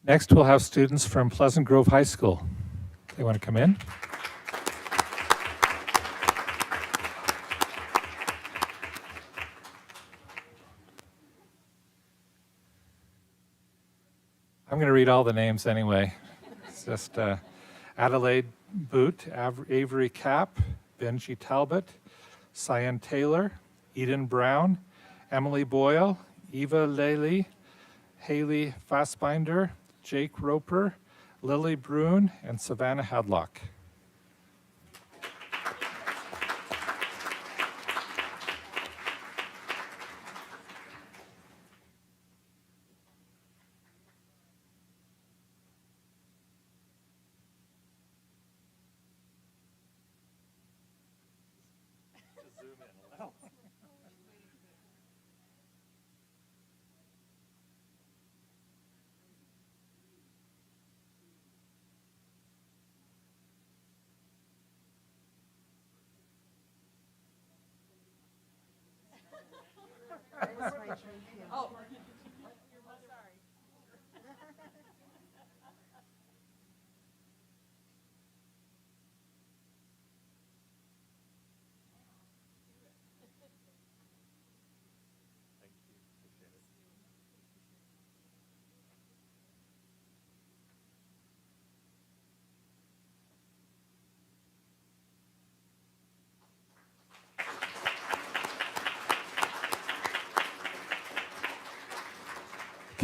Next, we'll have students from Pleasant Grove High School. They want to come in? I'm going to read all the names anyway. It's just Adelaide Boot, Avery Cap, Benji Talbot, Cyan Taylor, Eden Brown, Emily Boyle, Eva Lely, Haley Fassbinder, Jake Roper, Lily Bruin, and Savannah Hadlock. Oh.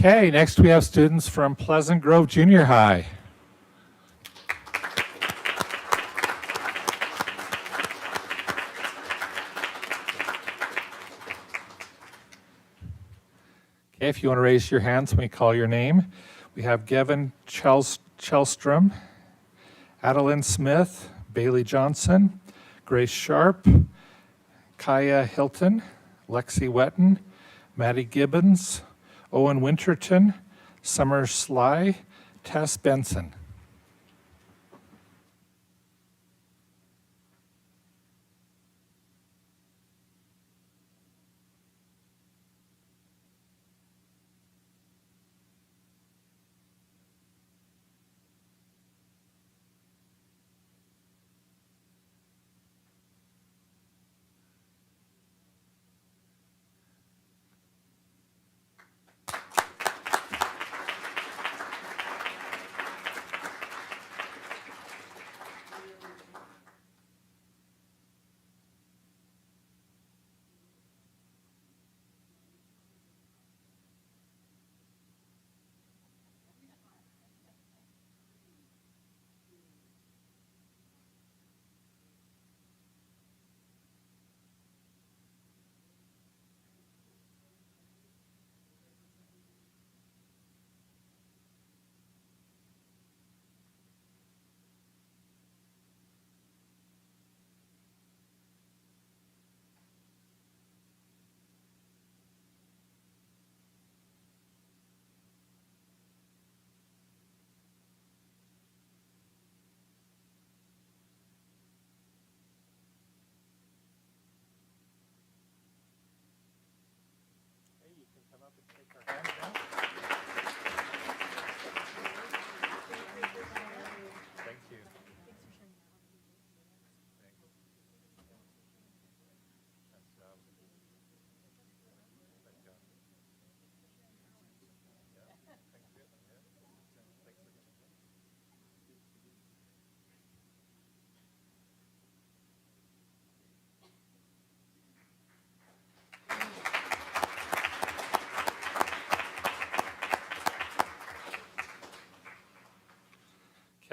Okay, next we have students from Pleasant Grove Junior High. Okay, if you want to raise your hands when we call your name. We have Gavin Chelstrom, Adeline Smith, Bailey Johnson, Grace Sharp, Kaya Hilton, Lexi Wetton, Maddie Gibbons, Owen Winterton, Summer Sly, Tess Benson.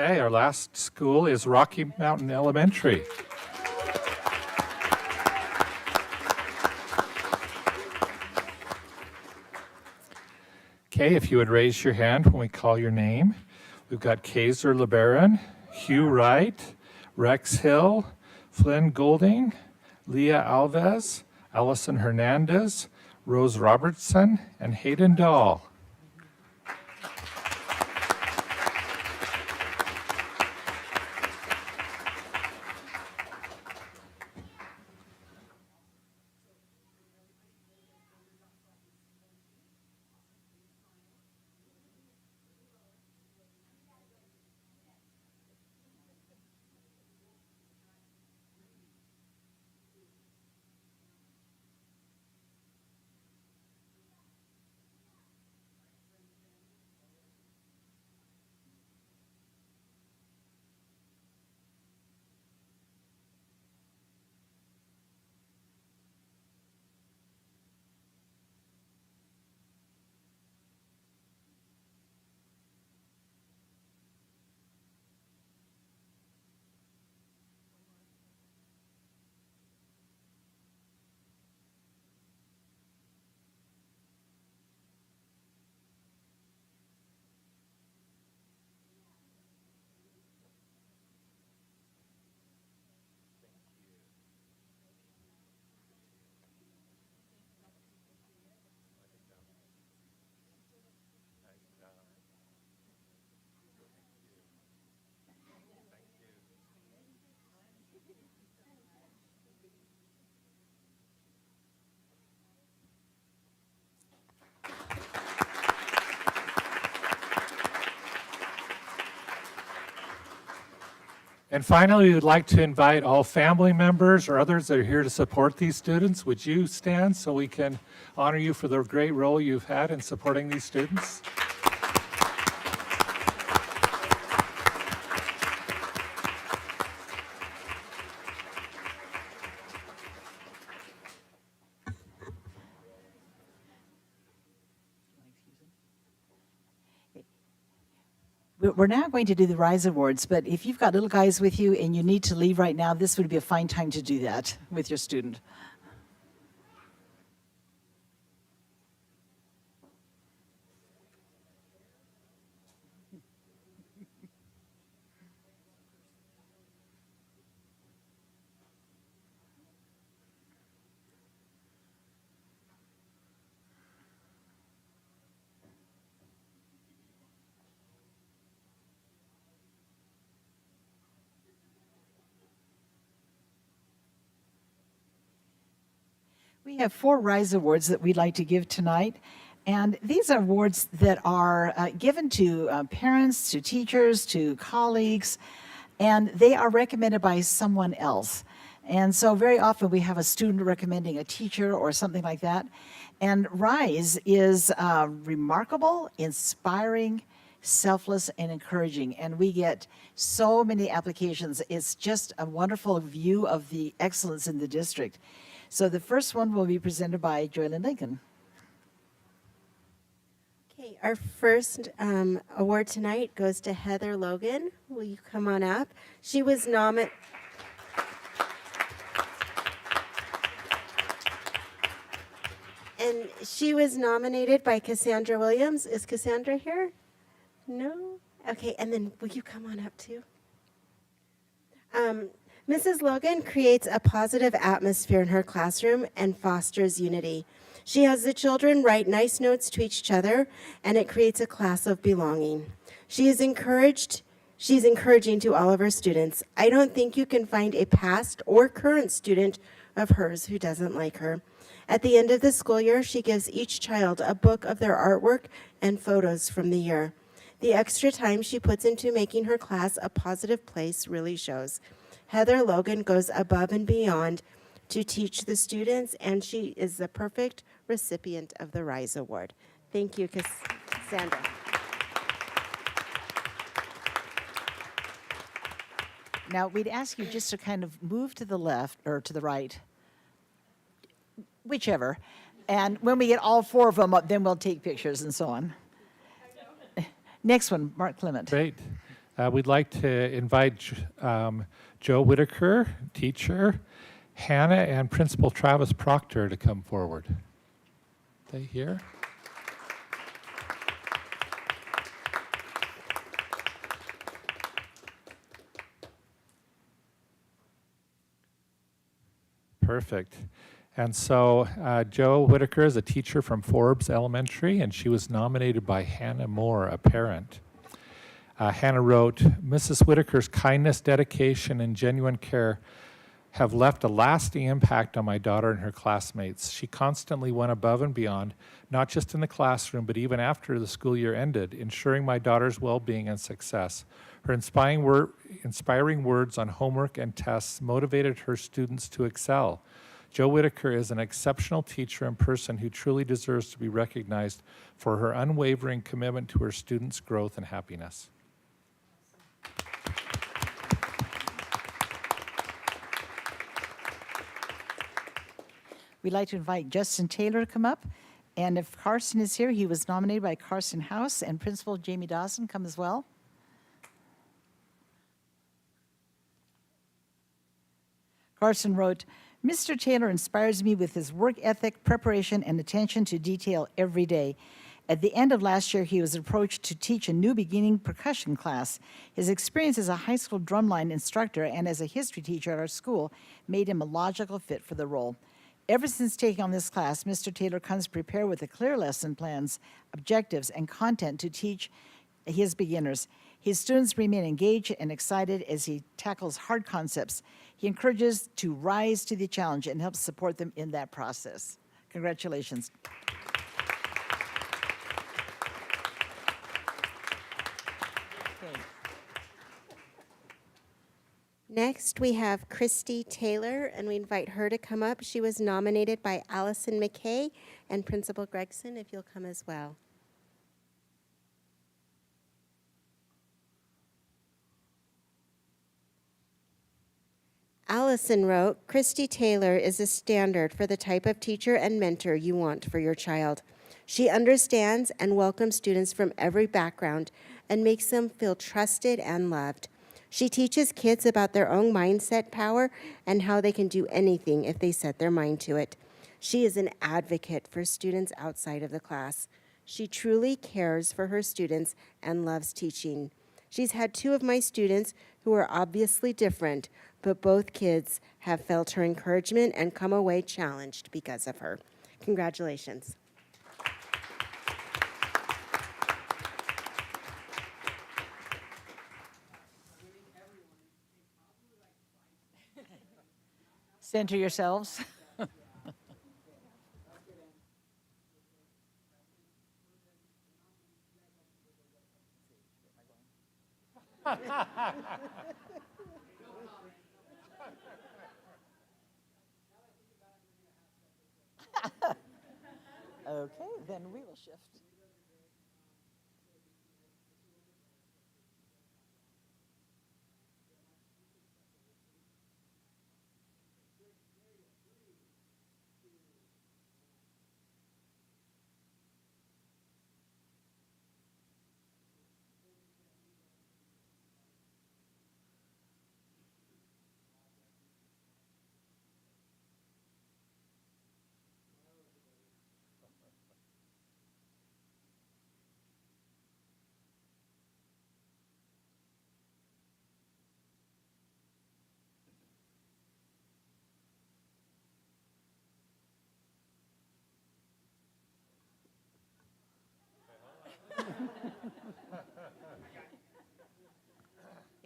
Okay, our last school is Rocky Mountain Elementary. Okay, if you would raise your hand when we call your name. We've got Kaiser LeBaron, Hugh Wright, Rex Hill, Flynn Golding, Leah Alves, Allison Hernandez, Rose Robertson, and Hayden Dahl. And finally, we would like to invite all family members or others that are here to support these students. Would you stand so we can honor you for the great role you've had in supporting these students? We're now going to do the Rise Awards, but if you've got little guys with you and you need to leave right now, this would be a fine time to do that with your student. We have 4 Rise Awards that we'd like to give tonight. And these are awards that are given to parents, to teachers, to colleagues, and they are recommended by someone else. And so very often we have a student recommending a teacher or something like that. And RISE is remarkable, inspiring, selfless, and encouraging. And we get so many applications. It's just a wonderful view of the excellence in the district. So the first one will be presented by Joylyn Lincoln. Okay, our first award tonight goes to Heather Logan. Will you come on up? She was nominated. And she was nominated by Cassandra Williams. Is Cassandra here? No? Okay, and then will you come on up too? Mrs. Logan creates a positive atmosphere in her classroom and fosters unity. She has the children write nice notes to each other, and it creates a class of belonging. She's encouraging to all of her students. I don't think you can find a past or current student of hers who doesn't like her. At the end of the school year, she gives each child a book of their artwork and photos from the year. The extra time she puts into making her class a positive place really shows. Heather Logan goes above and beyond to teach the students, and she is the perfect recipient of the RISE Award. Thank you, Cassandra. Now, we'd ask you just to kind of move to the left or to the right, whichever. And when we get all 4 of them up, then we'll take pictures and so on. Next one, Mark Clement. Great. We'd like to invite Joe Whitaker, teacher, Hannah, and Principal Travis Proctor to come forward. They here? Perfect. And so Joe Whitaker is a teacher from Forbes Elementary, and she was nominated by Hannah Moore, a parent. Hannah wrote, Mrs. Whitaker's kindness, dedication, and genuine care have left a lasting impact on my daughter and her classmates. She constantly went above and beyond, not just in the classroom, but even after the school year ended, ensuring my daughter's well-being and success. Her inspiring words on homework and tests motivated her students to excel. Jo Whitaker is an exceptional teacher and person who truly deserves to be recognized for her unwavering commitment to her students' growth and happiness. We'd like to invite Justin Taylor to come up. And if Carson is here, he was nominated by Carson House, and Principal Jamie Dawson come as well. Carson wrote, Mr. Taylor inspires me with his work ethic, preparation, and attention to detail every day. At the end of last year, he was approached to teach a new beginning percussion class. His experience as a high school drumline instructor and as a history teacher at our school made him a logical fit for the role. Ever since taking on this class, Mr. Taylor comes prepared with a clear lesson plans, objectives, and content to teach his beginners. His students remain engaged and excited as he tackles hard concepts. He encourages to rise to the challenge and helps support them in that process. Congratulations. Okay. Next, we have Christy Taylor, and we invite her to come up. She was nominated by Allison McKay and Principal Gregson, if you'll come as well. Allison wrote, Christy Taylor is a standard for the type of teacher and mentor you want for your child. She understands and welcomes students from every background and makes them feel trusted and loved. She teaches kids about their own mindset power and how they can do anything if they set their mind to it. She is an advocate for students outside of the class. She truly cares for her students and loves teaching. She's had 2 of my students who are obviously different, but both kids have felt her encouragement and come away challenged because of her. Congratulations. Center yourselves. Okay, then we will shift.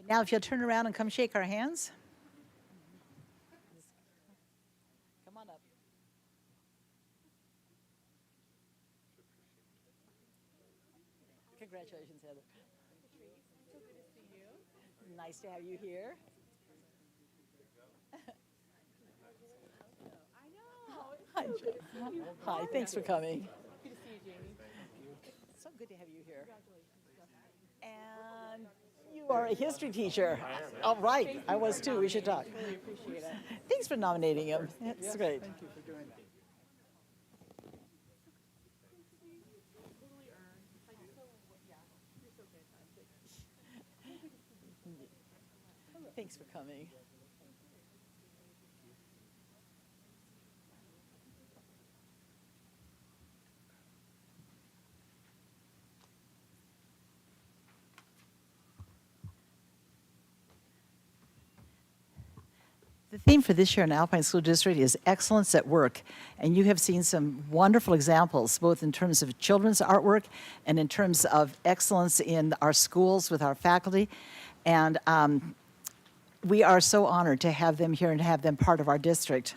Now, if you'll turn around and come shake our hands. Come on up. Congratulations, Heather. So good to see you. Nice to have you here. I know. Hi, Hi, thanks for coming. Good to see you, Jamie. So good to have you here. And you are a history teacher. All right, I was too. We should talk. Really appreciate it. Thanks for nominating him. That's great. Thank you for doing that. Thanks for coming. The theme for this year in Alpine School District is excellence at work, and you have seen some wonderful examples, both in terms of children's artwork and in terms of excellence in our schools with our faculty, and we are so honored to have them here and to have them part of our district.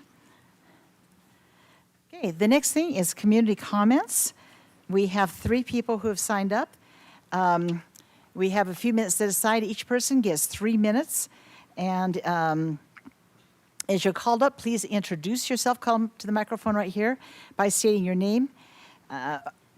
Okay, the next thing is community comments. We have 3 people who have signed up. We have a few minutes set aside. Each person gets 3 minutes, and as you're called up, please introduce yourself. Come to the microphone right here by stating your name.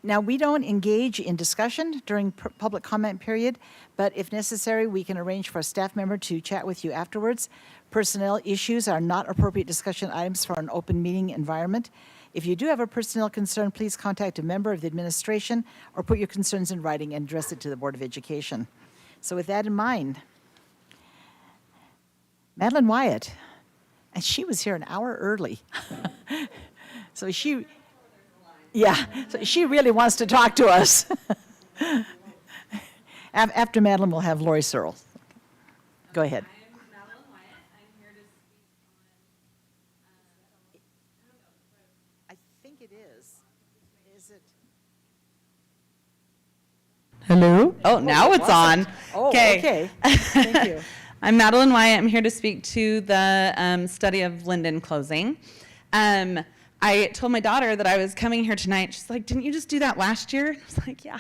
Now, we don't engage in discussion during public comment period, but if necessary, we can arrange for a staff member to chat with you afterwards. Personnel issues are not appropriate discussion items for an open meeting environment. If you do have a personnel concern, please contact a member of the administration or put your concerns in writing and address it to the Board of Education. So with that in mind, Madeline Wyatt. And she was here an hour early. So she really wants to talk to us. After Madeline, we'll have Lori Searle. Go ahead. I'm Madeline Wyatt. I'm here to speak on. I think it is. Is it? Hello? Oh, now it's on. Oh, okay. Thank you. I'm Madeline Wyatt. I'm here to speak to the study of Linden closing. I told my daughter that I was coming here tonight. She's like, didn't you just do that last year? I was like, yeah,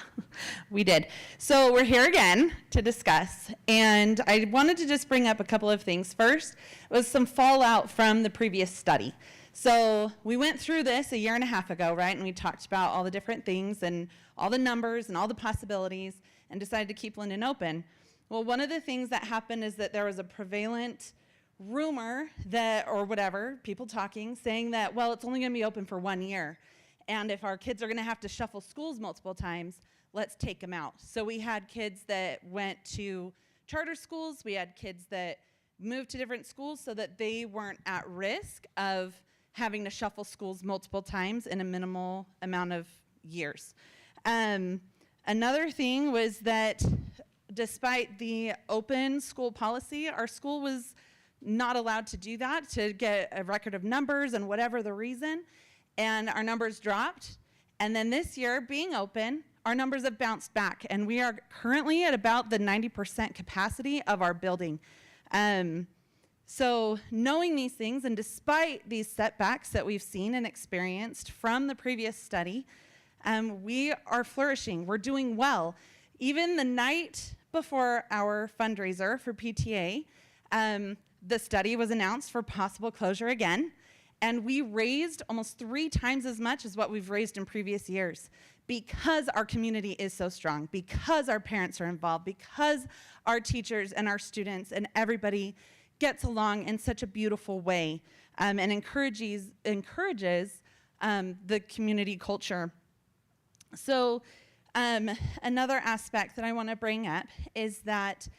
we did. So we're here again to discuss. And I wanted to just bring up a couple of things. First was some fallout from the previous study. So we went through this a year and a half ago, right? And we talked about all the different things and all the numbers and all the possibilities and decided to keep Linden open. Well, one of the things that happened is that there was a prevalent rumor that, or whatever, people talking, saying that, well, it's only going to be open for 1 year. And if our kids are going to have to shuffle schools multiple times, let's take them out. So we had kids that went to charter schools. We had kids that moved to different schools so that they weren't at risk of having to shuffle schools multiple times in a minimal amount of years. Another thing was that despite the open school policy, our school was not allowed to do that, to get a record of numbers and whatever the reason, and our numbers dropped. And then this year, being open, our numbers have bounced back, and we are currently at about the 90% capacity of our building. So knowing these things, and despite these setbacks that we've seen and experienced from the previous study, we are flourishing. We're doing well. Even the night before our fundraiser for PTA, the study was announced for possible closure again, and we raised almost 3 times as much as what we've raised in previous years because our community is so strong, because our parents are involved, because our teachers and our students and everybody gets along in such a beautiful way, and encourages the community culture. So another aspect that I want to bring up is that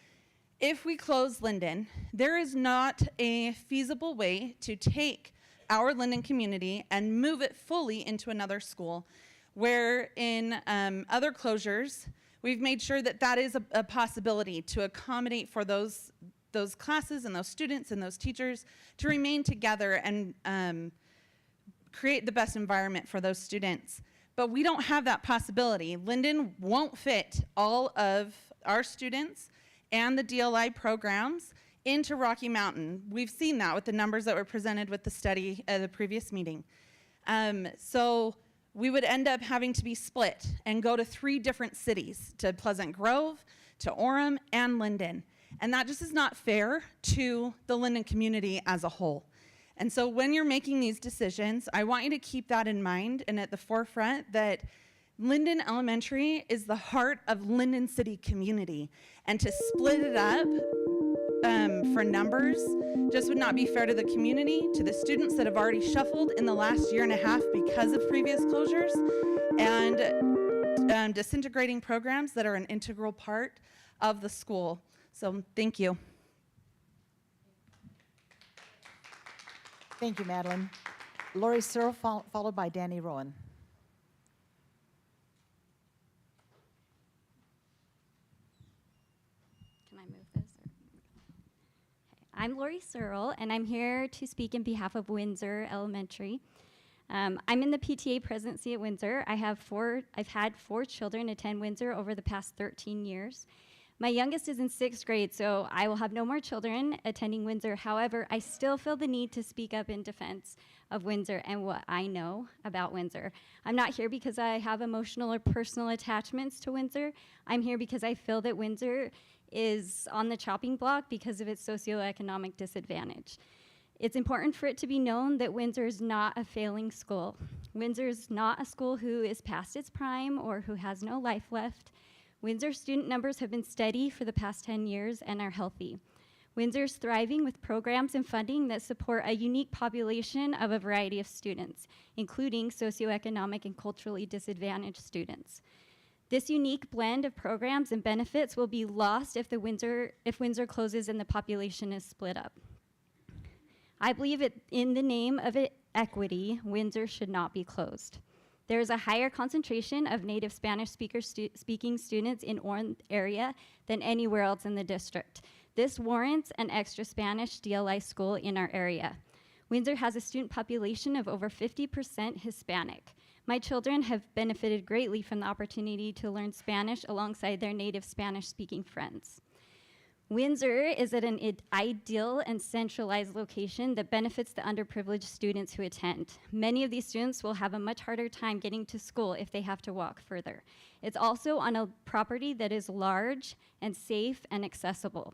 if we close Linden, there is not a feasible way to take our Linden community and move it fully into another school, where in other closures, we've made sure that that is a possibility to accommodate for those classes and those students and those teachers to remain together and create the best environment for those students. But we don't have that possibility. Linden won't fit all of our students and the DLI programs into Rocky Mountain. We've seen that with the numbers that were presented with the study at the previous meeting. So we would end up having to be split and go to 3 different cities, to Pleasant Grove, to Orem, and Linden. And that just is not fair to the Linden community as a whole. And so when you're making these decisions, I want you to keep that in mind and at the forefront that Linden Elementary is the heart of Linden City community. And to split it up for numbers just would not be fair to the community, to the students that have already shuffled in the last year and a half because of previous closures, and disintegrating programs that are an integral part of the school. So thank you. Thank you, Madeline. Lori Searle, followed by Danny Rowan. Can I move this? Okay. I'm Lori Searle, and I'm here to speak in behalf of Windsor Elementary. I'm in the PTA presidency at Windsor. I've had 4 children attend Windsor over the past 13 years. My youngest is in 6th grade, so I will have no more children attending Windsor. However, I still feel the need to speak up in defense of Windsor and what I know about Windsor. I'm not here because I have emotional or personal attachments to Windsor. I'm here because I feel that Windsor is on the chopping block because of its socioeconomic disadvantage. It's important for it to be known that Windsor is not a failing school. Windsor is not a school who is past its prime or who has no life left. Windsor student numbers have been steady for the past 10 years and are healthy. Windsor is thriving with programs and funding that support a unique population of a variety of students, including socioeconomic and culturally disadvantaged students. This unique blend of programs and benefits will be lost if Windsor closes and the population is split up. I believe in the name of equity, Windsor should not be closed. There is a higher concentration of native Spanish speaking students in Orem area than anywhere else in the district. This warrants an extra Spanish DLI school in our area. Windsor has a student population of over 50% Hispanic. My children have benefited greatly from the opportunity to learn Spanish alongside their native Spanish speaking friends. Windsor is at an ideal and centralized location that benefits the underprivileged students who attend. Many of these students will have a much harder time getting to school if they have to walk further. It's also on a property that is large and safe and accessible.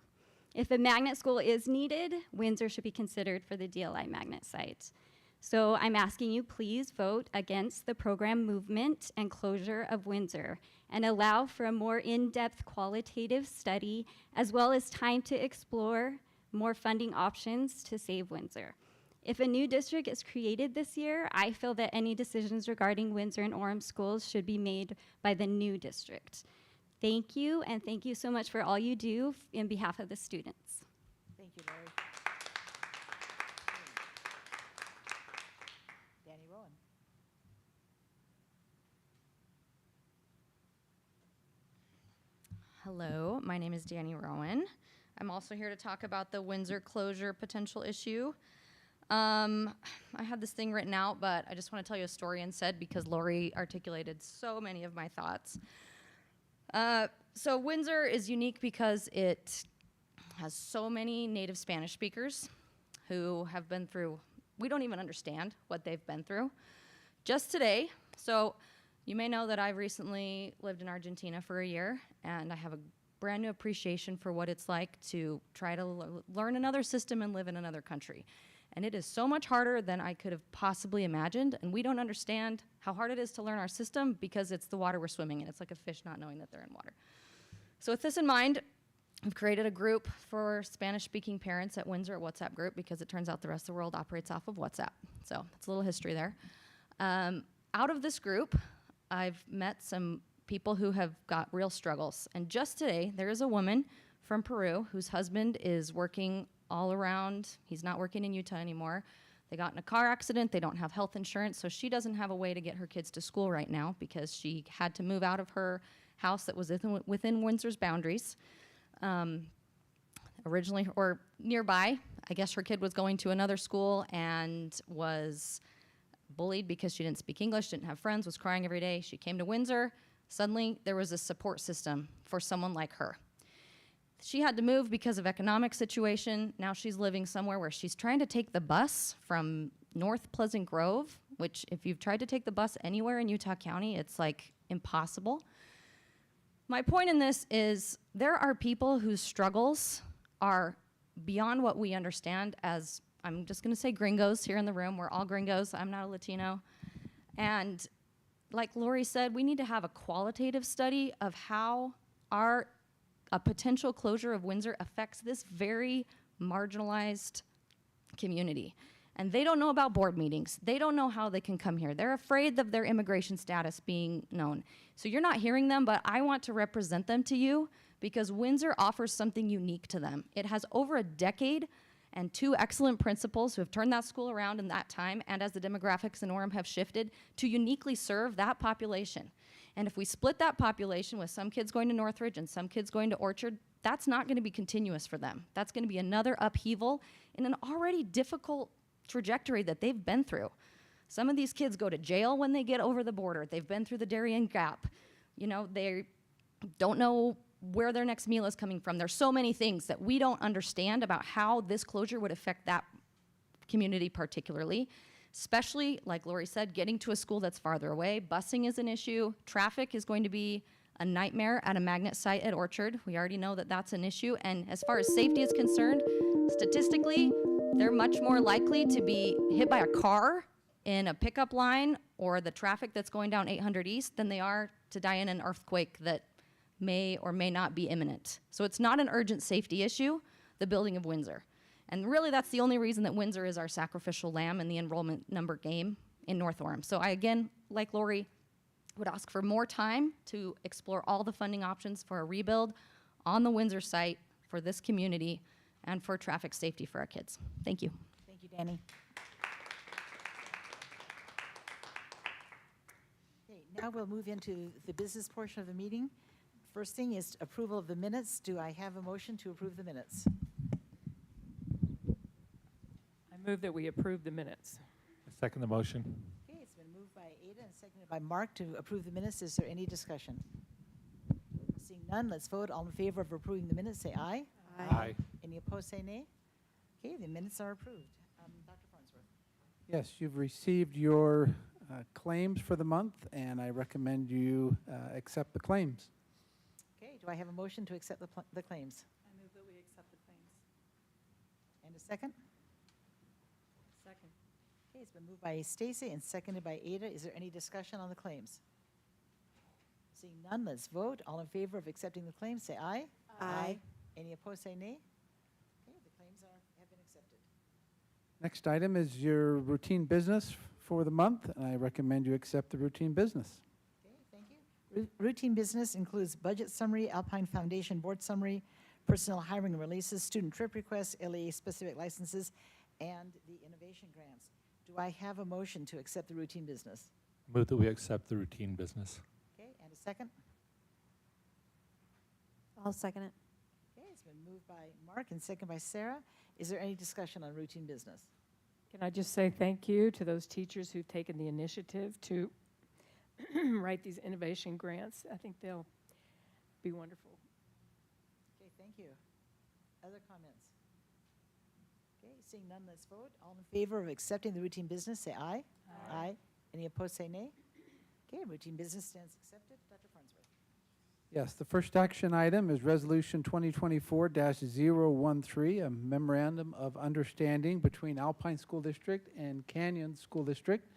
If a magnet school is needed, Windsor should be considered for the DLI magnet site. So I'm asking you, please vote against the program movement and closure of Windsor and allow for a more in-depth qualitative study as well as time to explore more funding options to save Windsor. If a new district is created this year, I feel that any decisions regarding Windsor and Orem schools should be made by the new district. Thank you, and thank you so much for all you do in behalf of the students. Thank you, Lori. Danny Rowan. Hello, my name is Danny Rowan. I'm also here to talk about the Windsor closure potential issue. I had this thing written out, but I just want to tell you a story instead because Lori articulated so many of my thoughts. So Windsor is unique because it has so many native Spanish speakers who have been through, we don't even understand what they've been through. Just today, so you may know that I recently lived in Argentina for a year, and I have a brand new appreciation for what it's like to try to learn another system and live in another country. And it is so much harder than I could have possibly imagined, and we don't understand how hard it is to learn our system because it's the water we're swimming in. It's like a fish not knowing that they're in water. So with this in mind, I've created a group for Spanish-speaking parents at Windsor, a WhatsApp group, because it turns out the rest of the world operates off of WhatsApp. So that's a little history there. Out of this group, I've met some people who have got real struggles. And just today, there is a woman from Peru whose husband is working all around. He's not working in Utah anymore. They got in a car accident. They don't have health insurance, so she doesn't have a way to get her kids to school right now because she had to move out of her house that was within Windsor's boundaries. Originally, or nearby, I guess her kid was going to another school and was bullied because she didn't speak English, didn't have friends, was crying every day. She came to Windsor. Suddenly, there was a support system for someone like her. She had to move because of economic situation. Now she's living somewhere where she's trying to take the bus from North Pleasant Grove, which if you've tried to take the bus anywhere in Utah County, it's like impossible. My point in this is there are people whose struggles are beyond what we understand as, I'm just gonna say gringos here in the room. We're all gringos. I'm not a Latino. And like Lori said, we need to have a qualitative study of how a potential closure of Windsor affects this very marginalized community. And they don't know about board meetings. They don't know how they can come here. They're afraid of their immigration status being known. So you're not hearing them, but I want to represent them to you because Windsor offers something unique to them. It has over a decade and two excellent principals who have turned that school around in that time, and as the demographics in Orem have shifted, to uniquely serve that population. And if we split that population with some kids going to Northridge and some kids going to Orchard, that's not going to be continuous for them. That's going to be another upheaval in an already difficult trajectory that they've been through. Some of these kids go to jail when they get over the border. They've been through the Darien Gap. You know, they don't know where their next meal is coming from. There's so many things that we don't understand about how this closure would affect that community particularly, especially, like Lori said, getting to a school that's farther away. Busing is an issue. Traffic is going to be a nightmare at a magnet site at Orchard. We already know that that's an issue. And as far as safety is concerned, statistically, they're much more likely to be hit by a car in a pickup line or the traffic that's going down 800 East than they are to die in an earthquake that may or may not be imminent. So it's not an urgent safety issue, the building of Windsor. And really that's the only reason that Windsor is our sacrificial lamb in the enrollment number game in North Orem. So I, again, like Lori, would ask for more time to explore all the funding options for a rebuild on the Windsor site for this community and for traffic safety for our kids. Thank you. Thank you, Danny. Okay, now we'll move into the business portion of the meeting. First thing is approval of the minutes. Do I have a motion to approve the minutes? I move that we approve the minutes. I second the motion. Okay, it's been moved by Ada and seconded by Mark to approve the minutes. Is there any discussion? Seeing none, let's vote. All in favor of approving the minutes, say aye. Aye. Any opposed, say nay. Okay, the minutes are approved. Dr. Farnsworth. Yes, you've received your claims for the month, and I recommend you accept the claims. Okay, do I have a motion to accept the claims? I move that we accept the claims. And a second? Second. Okay, it's been moved by Stacy and seconded by Ada. Is there any discussion on the claims? Seeing none, let's vote. All in favor of accepting the claims, say aye. Aye. Any opposed, say nay. Okay, the claims have been accepted. Next item is your routine business for the month, and I recommend you accept the routine business. Okay, thank you. Routine business includes budget summary, Alpine Foundation board summary, personnel hiring and releases, student trip requests, LEA-specific licenses, and the innovation grants. Do I have a motion to accept the routine business? Move that we accept the routine business. Okay, and a second? I'll second it. Okay, it's been moved by Mark and seconded by Sarah. Is there any discussion on routine business? Can I just say thank you to those teachers who've taken the initiative to write these innovation grants? I think they'll be wonderful. Okay, thank you. Other comments? Okay, seeing none, let's vote. All in favor of accepting the routine business, say aye. Aye. Any opposed, say nay. Okay, routine business stands accepted. Dr. Farnsworth. Yes, the first action item is Resolution 2024-013, a memorandum of understanding between Alpine School District and Canyon School District.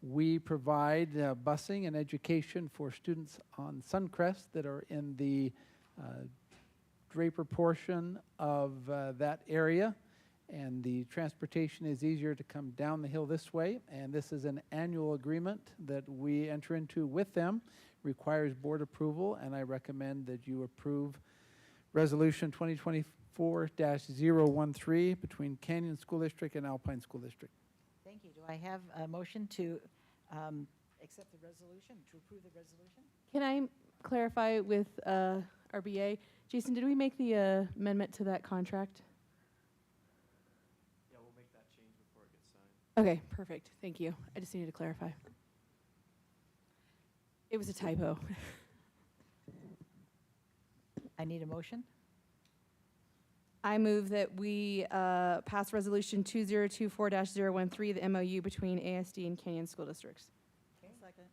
We provide busing and education for students on Suncrest that are in the Draper portion of that area, and the transportation is easier to come down the hill this way, and this is an annual agreement that we enter into with them, requires board approval, and I recommend that you approve Resolution 2024-013 between Canyon School District and Alpine School District. Thank you. Do I have a motion to accept the resolution, to approve the resolution? Can I clarify with RBA? Jason, did we make the amendment to that contract? Yeah, we'll make that change before it gets signed. Okay, perfect. Thank you. I just needed to clarify. It was a typo. I need a motion. I move that we pass Resolution 2024-013, the MOU between ASD and Canyon School Districts. Okay. Second.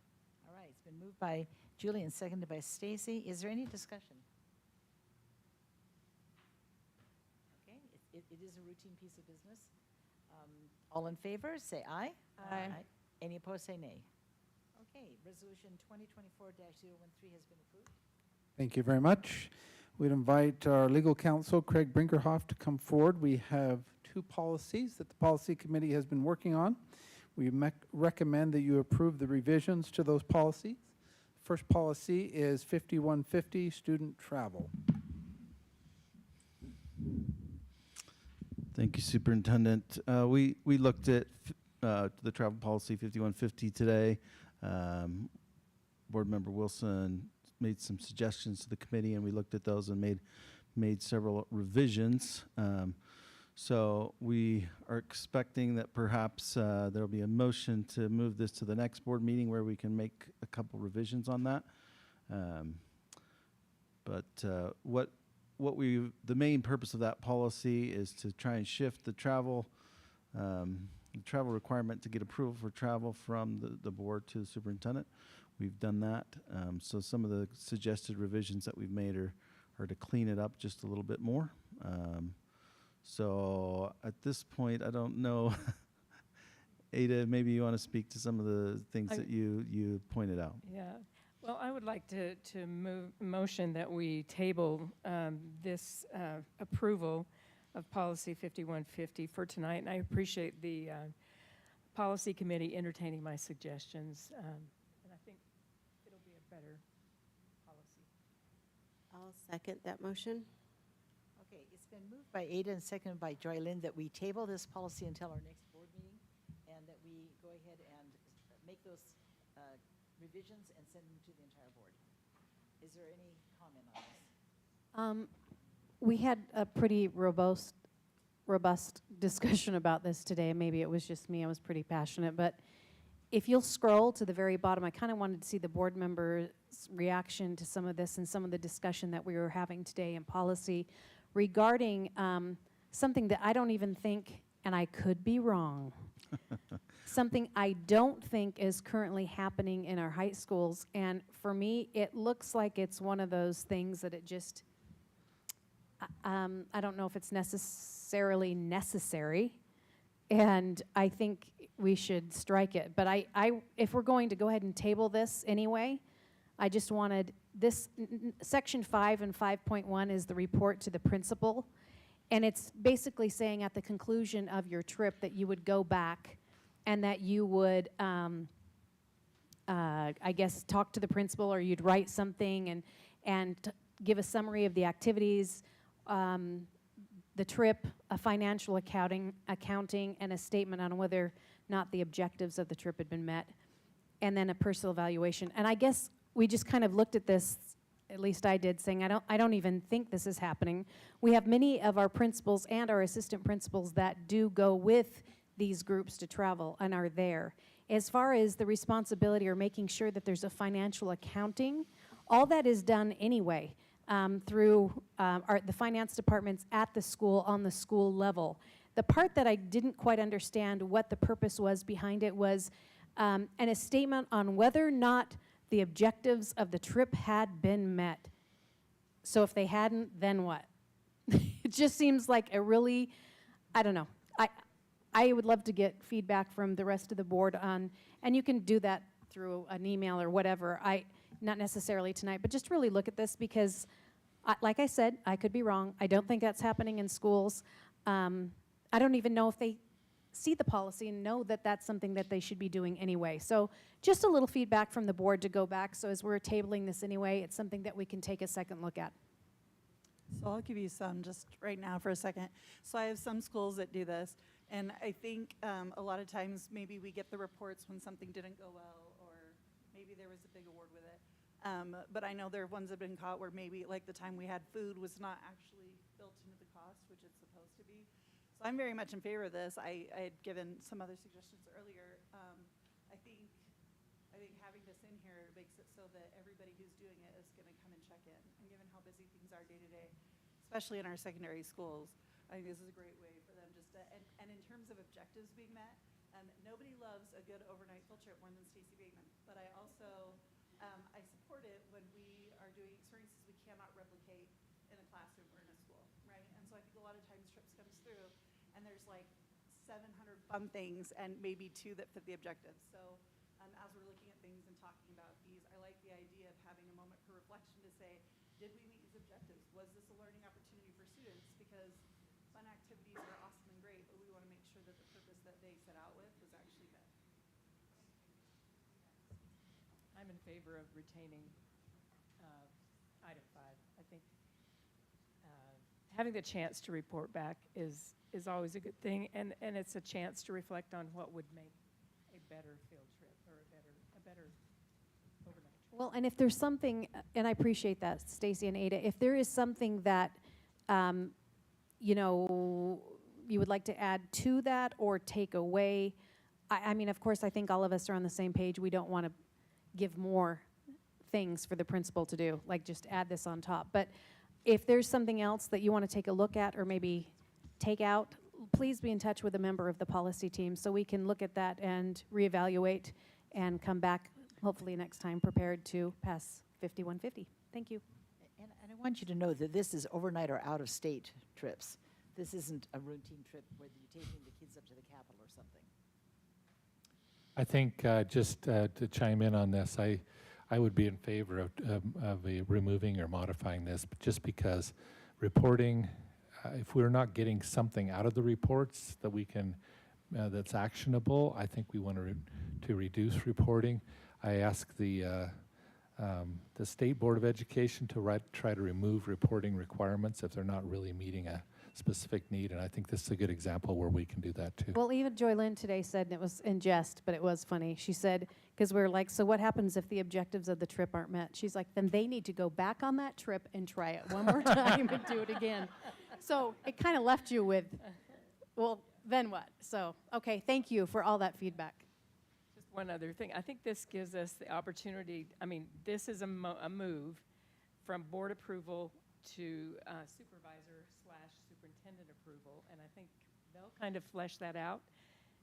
All right, it's been moved by Julie and seconded by Stacy. Is there any discussion? Okay, it is a routine piece of business. All in favor, say aye. Aye. Any opposed, say nay. Okay, Resolution 2024-013 has been approved. Thank you very much. We'd invite our legal counsel, Craig Brinkerhoff, to come forward. We have two policies that the policy committee has been working on. We recommend that you approve the revisions to those policies. First policy is 5150, student travel. Thank you, Superintendent. We looked at the travel policy 5150 today. Board Member Wilson made some suggestions to the committee, and we looked at those and made several revisions. So we are expecting that perhaps there'll be a motion to move this to the next board meeting where we can make a couple revisions on that. The main purpose of that policy is to try and shift the travel requirement to get approval for travel from the board to the superintendent. We've done that. So some of the suggested revisions that we've made are to clean it up just a little bit more. So at this point, I don't know, Ada, maybe you want to speak to some of the things that you pointed out. Yeah. Well, I would like to motion that we table this approval of policy 5150 for tonight, and I appreciate the policy committee entertaining my suggestions, and I think it'll be a better policy. I'll second that motion. Okay, it's been moved by Ada and seconded by Joy Lynn that we table this policy until our next board meeting, and that we go ahead and make those revisions and send them to the entire board. Is there any comment on this? We had a pretty robust discussion about this today. Maybe it was just me. I was pretty passionate. But if you'll scroll to the very bottom, I kind of wanted to see the board members' reaction to some of this and some of the discussion that we were having today in policy regarding something that I don't even think, and I could be wrong, something I don't think is currently happening in our high schools. And for me, it looks like it's one of those things that it just, I don't know if it's necessarily necessary, and I think we should strike it. But if we're going to go ahead and table this anyway, I just wanted this, section 5 and 5.1 is the report to the principal. And it's basically saying at the conclusion of your trip that you would go back and that you would, I guess, talk to the principal, or you'd write something and give a summary of the activities, the trip, a financial accounting, and a statement on whether or not the objectives of the trip had been met, and then a personal evaluation. And I guess we just kind of looked at this, at least I did, saying I don't even think this is happening. We have many of our principals and our assistant principals that do go with these groups to travel and are there. As far as the responsibility or making sure that there's a financial accounting, all that is done anyway through the finance departments at the school on the school level. The part that I didn't quite understand what the purpose was behind it was a statement on whether or not the objectives of the trip had been met. So if they hadn't, then what? It just seems like a really, I don't know. I would love to get feedback from the rest of the board on, and you can do that through an email or whatever. Not necessarily tonight, but just really look at this because, like I said, I could be wrong. I don't think that's happening in schools. I don't even know if they see the policy and know that that's something that they should be doing anyway. So just a little feedback from the board to go back. So as we're tabling this anyway, it's something that we can take a second look at. So I'll give you some just right now for a second. So I have some schools that do this, and I think a lot of times maybe we get the reports when something didn't go well, or maybe there was a big award with it. But I know there are ones that have been caught where maybe like the time we had food was not actually built into the cost, which it's supposed to be. So I'm very much in favor of this. I had given some other suggestions earlier. I think having this in here makes it so that everybody who's doing it is going to come and check in. And given how busy things are day to day, especially in our secondary schools, I think this is a great way for them just to, and in terms of objectives being met, nobody loves a good overnight field trip more than Stacey Bateman. But I also, I support it when we are doing experiences we cannot replicate in a classroom or in a school, right? And so I think a lot of times trips comes through and there's like 700 fun things and maybe 2 that fit the objectives. So as we're looking at things and talking about these, I like the idea of having a moment for reflection to say, did we meet these objectives? Was this a learning opportunity for students? Because fun activities are awesome and great, but we want to make sure that the purpose that they set out with was actually met. I'm in favor of retaining item 5. I think having the chance to report back is always a good thing, and it's a chance to reflect on what would make a better field trip or a better overnight trip. Well, and if there's something, and I appreciate that, Stacy and Ada, if there is something that, you know, you would like to add to that or take away, I mean, of course, I think all of us are on the same page. We don't want to give more things for the principal to do, like just add this on top. But if there's something else that you want to take a look at or maybe take out, please be in touch with a member of the policy team so we can look at that and reevaluate and come back hopefully next time prepared to pass 5150. Thank you. And I want you to know that this is overnight or out-of-state trips. This isn't a routine trip where you're taking the kids up to the Capitol or something. I think just to chime in on this, I would be in favor of removing or modifying this, just because reporting, if we're not getting something out of the reports that we can, that's actionable, I think we want to reduce reporting. I ask the State Board of Education to try to remove reporting requirements if they're not really meeting a specific need, and I think this is a good example where we can do that too. Well, even Joy Lynn today said, and it was in jest, but it was funny. She said, because we were like, so what happens if the objectives of the trip aren't met? She's like, then they need to go back on that trip and try it one more time and do it again. So it kind of left you with, well, then what? So, okay, thank you for all that feedback. Just one other thing. I think this gives us the opportunity, I mean, this is a move from board approval to supervisor / superintendent approval, and I think they'll kind of flesh that out,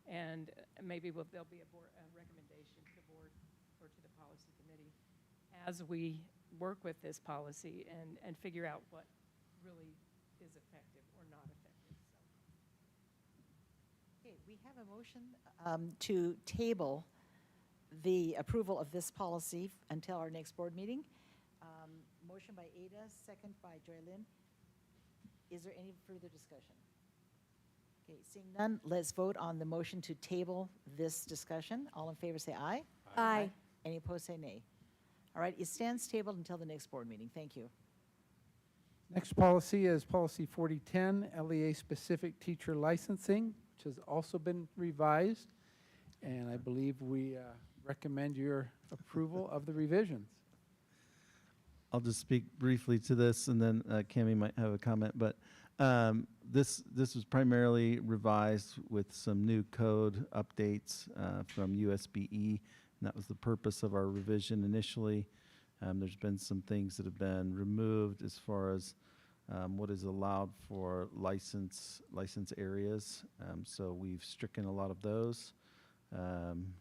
and maybe there'll be a recommendation to the board or to the policy committee as we work with this policy and figure out what really is effective or not effective. Okay, we have a motion to table the approval of this policy until our next board meeting. Motion by Ada, second by Joylyn. Is there any further discussion? Okay, seeing none, let's vote on the motion to table this discussion. All in favor say aye. Aye. Any opposed say nay. All right, it stands tabled until the next board meeting. Thank you. Next policy is Policy 4010, LEA-specific teacher licensing, which has also been revised. And I believe we recommend your approval of the revisions. I'll just speak briefly to this, and then Cammie might have a comment. But this was primarily revised with some new code updates from USBE, and that was the purpose of our revision initially. There's been some things that have been removed as far as what is allowed for license areas. So we've stricken a lot of those.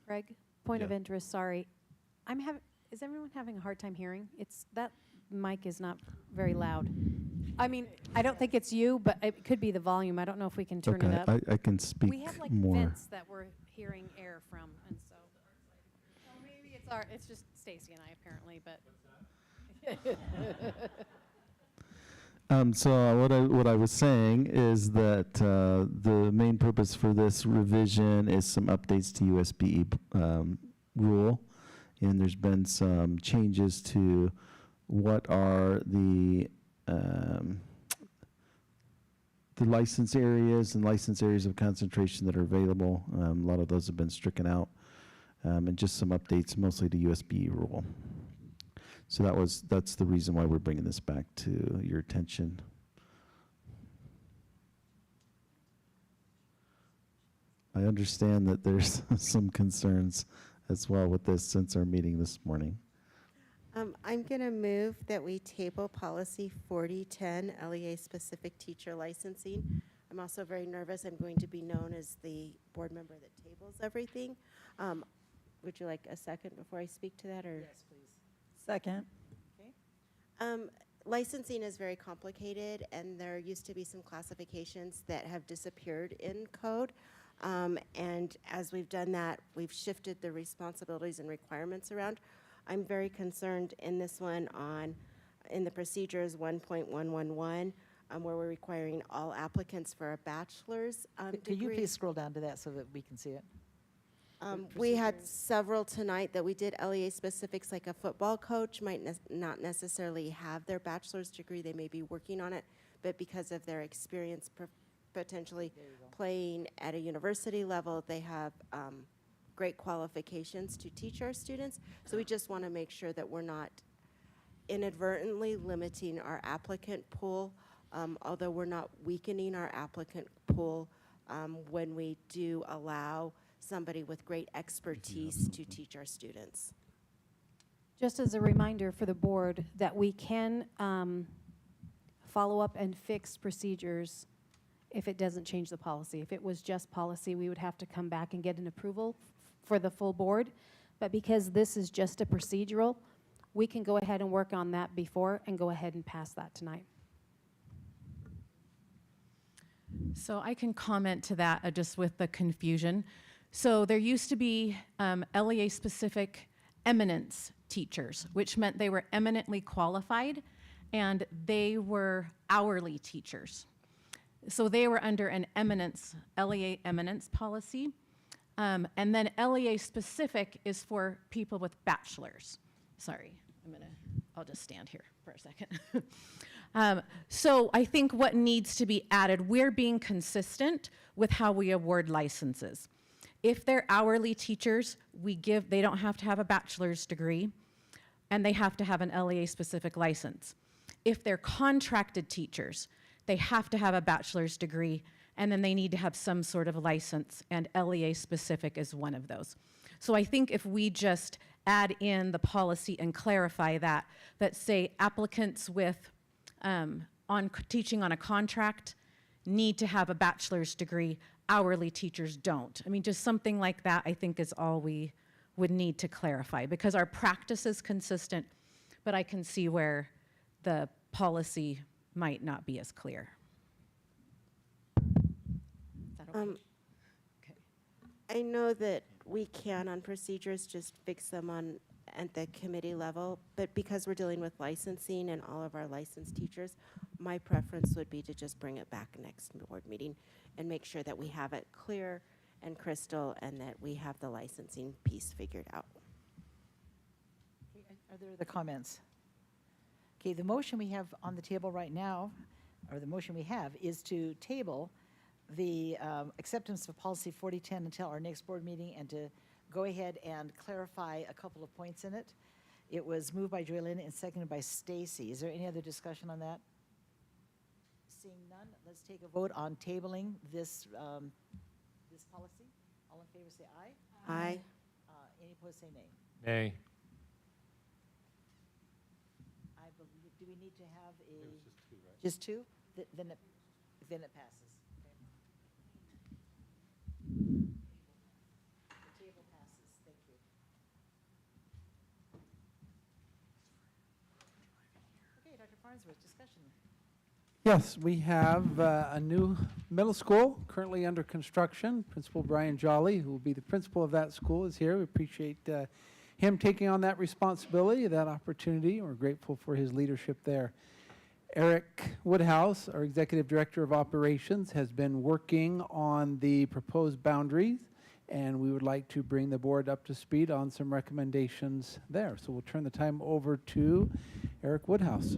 Greg, point of Yeah. interest, sorry. Is everyone having a hard time hearing? That mic is not very loud. I mean, I don't think it's you, but it could be the volume. I don't know if we can turn it up. I can speak We have like more. vents that we're hearing air from, and so. Oh, maybe it's just Stacy and I apparently, but. So what I was saying is that the main purpose for this revision is some updates to USBE rule, and there's been some changes to what are the license areas and license areas of concentration that are available. A lot of those have been stricken out, and just some updates mostly to USBE rule. So that's the reason why we're bringing this back to your attention. I understand that there's some concerns as well with this since our meeting this morning. I'm going to move that we table policy 4010, LEA-specific teacher licensing. I'm also very nervous. I'm going to be known as the board member that tables everything. Would you like a second before I speak to that? Or? Yes, please. Second. Okay. Licensing is very complicated, and there used to be some classifications that have disappeared in code. And as we've done that, we've shifted the responsibilities and requirements around. I'm very concerned in this one in the procedures 1.111, where we're requiring all applicants for a bachelor's degree. Could you please scroll down to that so that we can see it? We had several tonight that we did LEA specifics, like a football coach might not necessarily have their bachelor's degree. They may be working on it, but because of their experience potentially playing at a university level, they have great qualifications to teach our students. So we just want to make sure that we're not inadvertently limiting our applicant pool, although we're not weakening our applicant pool when we do allow somebody with great expertise to teach our students. Just as a reminder for the board that we can follow up and fix procedures if it doesn't change the policy. If it was just policy, we would have to come back and get an approval for the full board. But because this is just a procedural, we can go ahead and work on that before and go ahead and pass that tonight. So I can comment to that just with the confusion. So there used to be LEA-specific eminence teachers, which meant they were eminently qualified, and they were hourly teachers. So they were under an LEA eminence policy. And then LEA-specific is for people with bachelors. Sorry, I'll just stand here for a second. So I think what needs to be added, we're being consistent with how we award licenses. If they're hourly teachers, they don't have to have a bachelor's degree, and they have to have an LEA-specific license. If they're contracted teachers, they have to have a bachelor's degree, and then they need to have some sort of license, and LEA-specific is one of those. So I think if we just add in the policy and clarify that say applicants with teaching on a contract need to have a bachelor's degree, hourly teachers don't. I mean, just something like that, I think, is all we would need to clarify, because our practice is consistent, but I can see where the policy might not be as clear. Is that okay? Okay. I know that we can on procedures just fix them on at the committee level, but because we're dealing with licensing and all of our licensed teachers, my preference would be to just bring it back next board meeting and make sure that we have it clear and crystal and that we have the licensing piece figured out. Okay, are there other comments? Okay, the motion we have on the table right now, or the motion we have, is to table the acceptance of policy 4010 until our next board meeting and to go ahead and clarify a couple of points in it. It was moved by Joylyn and seconded by Stacy. Is there any other discussion on that? Seeing none, let's take a vote on tabling this, this policy. All in favor say aye. Aye. Any opposed say nay. Nay. I believe, do we need to have a? Just two, right? Just two? Then it passes. The table passes, thank you. Okay, Dr. Farnsworth, discussion. Yes, we have a new middle school currently under construction. Principal Brian Jolly, who will be the principal of that school, is here. We appreciate him taking on that responsibility, that opportunity. We're grateful for his leadership there. Eric Woodhouse, our Executive Director of Operations, has been working on the proposed boundaries, and we would like to bring the board up to speed on some recommendations there. So we'll turn the time over to Eric Woodhouse.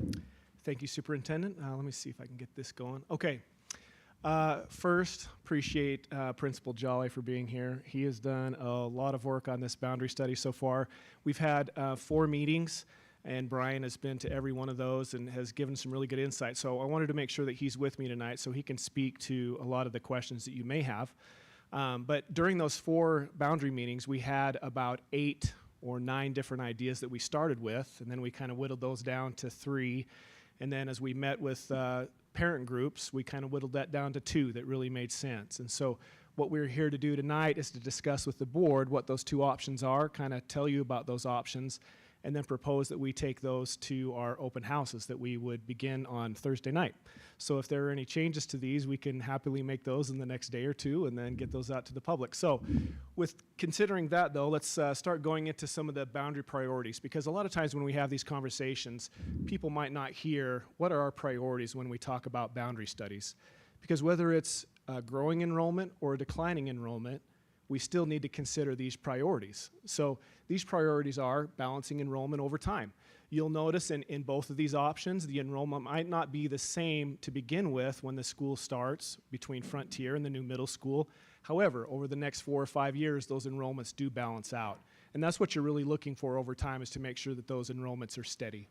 Thank you, Superintendent. Let me see if I can get this going. Okay. First, appreciate Principal Jolly for being here. He has done a lot of work on this boundary study so far. We've had 4 meetings, and Brian has been to every one of those and has given some really good insight. So I wanted to make sure that he's with me tonight so he can speak to a lot of the questions that you may have. But during those 4 boundary meetings, we had about 8 or 9 different ideas that we started with, and then we kind of whittled those down to 3. And then as we met with parent groups, we kind of whittled that down to 2 that really made sense. And so what we're here to do tonight is to discuss with the board what those 2 options are, kind of tell you about those options, and then propose that we take those to our open houses that we would begin on Thursday night. So if there are any changes to these, we can happily make those in the next day or 2 and then get those out to the public. So with considering that, though, let's start going into some of the boundary priorities, because a lot of times when we have these conversations, people might not hear what are our priorities when we talk about boundary studies. Because whether it's growing enrollment or declining enrollment, we still need to consider these priorities. So these priorities are balancing enrollment over time. You'll notice in both of these options, the enrollment might not be the same to begin with when the school starts between Frontier and the new middle school. However, over the next 4 or 5 years, those enrollments do balance out. And that's what you're really looking for over time, is to make sure that those enrollments are steady.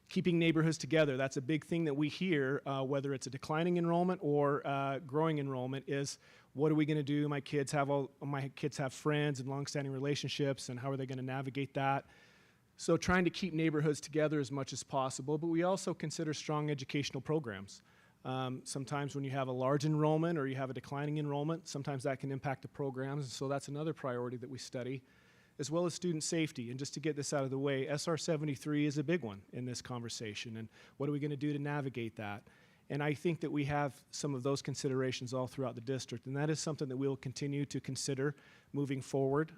Keeping neighborhoods together, that's a big thing that we hear, whether it's a declining enrollment or growing enrollment, is what are we going to do? My kids have friends and longstanding relationships, and how are they going to navigate that? So trying to keep neighborhoods together as much as possible, but we also consider strong educational programs. Sometimes when you have a large enrollment or you have a declining enrollment, sometimes that can impact the programs, and so that's another priority that we study, as well as student safety. And just to get this out of the way, SR 73 is a big one in this conversation, and what are we going to do to navigate that? And I think that we have some of those considerations all throughout the district, and that is something that we will continue to consider moving forward.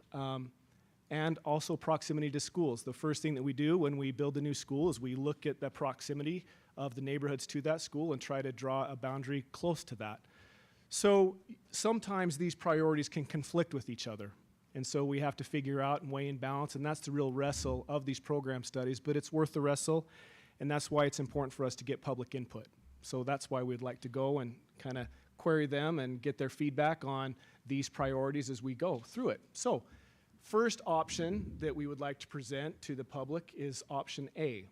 And also proximity to schools. The first thing that we do when we build a new school is we look at the proximity of the neighborhoods to that school and try to draw a boundary close to that. So sometimes these priorities can conflict with each other. And so we have to figure out and weigh and balance, and that's the real wrestle of these program studies, but it's worth the wrestle, and that's why it's important for us to get public input. So that's why we'd like to go and kind of query them and get their feedback on these priorities as we go through it. So first option that we would like to present to the public is option A.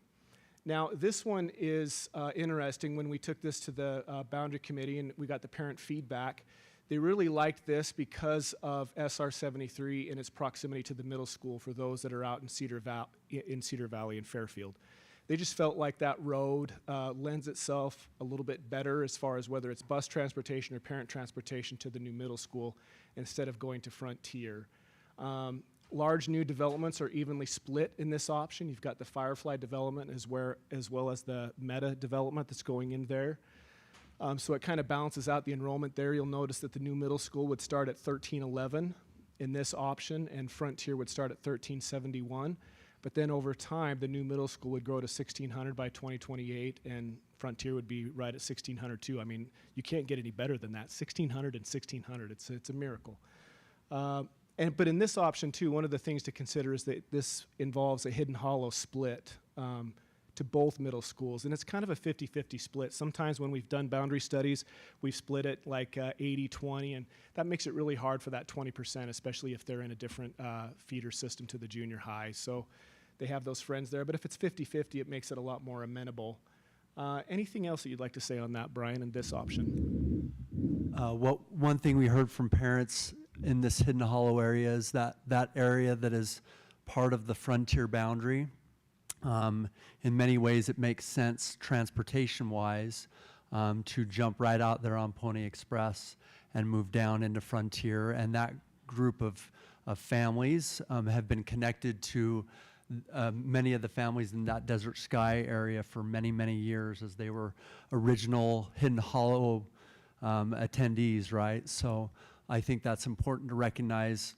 Now, this one is interesting. When we took this to the boundary committee and we got the parent feedback, they really liked this because of SR 73 and its proximity to the middle school for those that are out in Cedar Valley and Fairfield. They just felt like that road lends itself a little bit better as far as whether it's bus transportation or parent transportation to the new middle school instead of going to Frontier. Large new developments are evenly split in this option. You've got the Firefly development as well as the Meta development that's going in there. So it kind of balances out the enrollment there. You'll notice that the new middle school would start at 1311 in this option, and Frontier would start at 1371. But then over time, the new middle school would grow to 1600 by 2028, and Frontier would be right at 1600 too. I mean, you can't get any better than that. 1600 and 1600, it's a miracle. But in this option too, one of the things to consider is that this involves a Hidden Hollow split to both middle schools. And it's kind of a 50-50 split. Sometimes when we've done boundary studies, we've split it like 80-20, and that makes it really hard for that 20%, especially if they're in a different feeder system to the junior high. So they have those friends there. But if it's 50-50, it makes it a lot more amenable. Anything else that you'd like to say on that, Brian, and this option? One thing we heard from parents in this Hidden Hollow area is that area that is part of the Frontier boundary. In many ways, it makes sense transportation-wise to jump right out there on Pony Express and move down into Frontier. And that group of families have been connected to many of the families in that Desert Sky area for many, many years, as they were original Hidden Hollow attendees, right? So I think that's important to recognize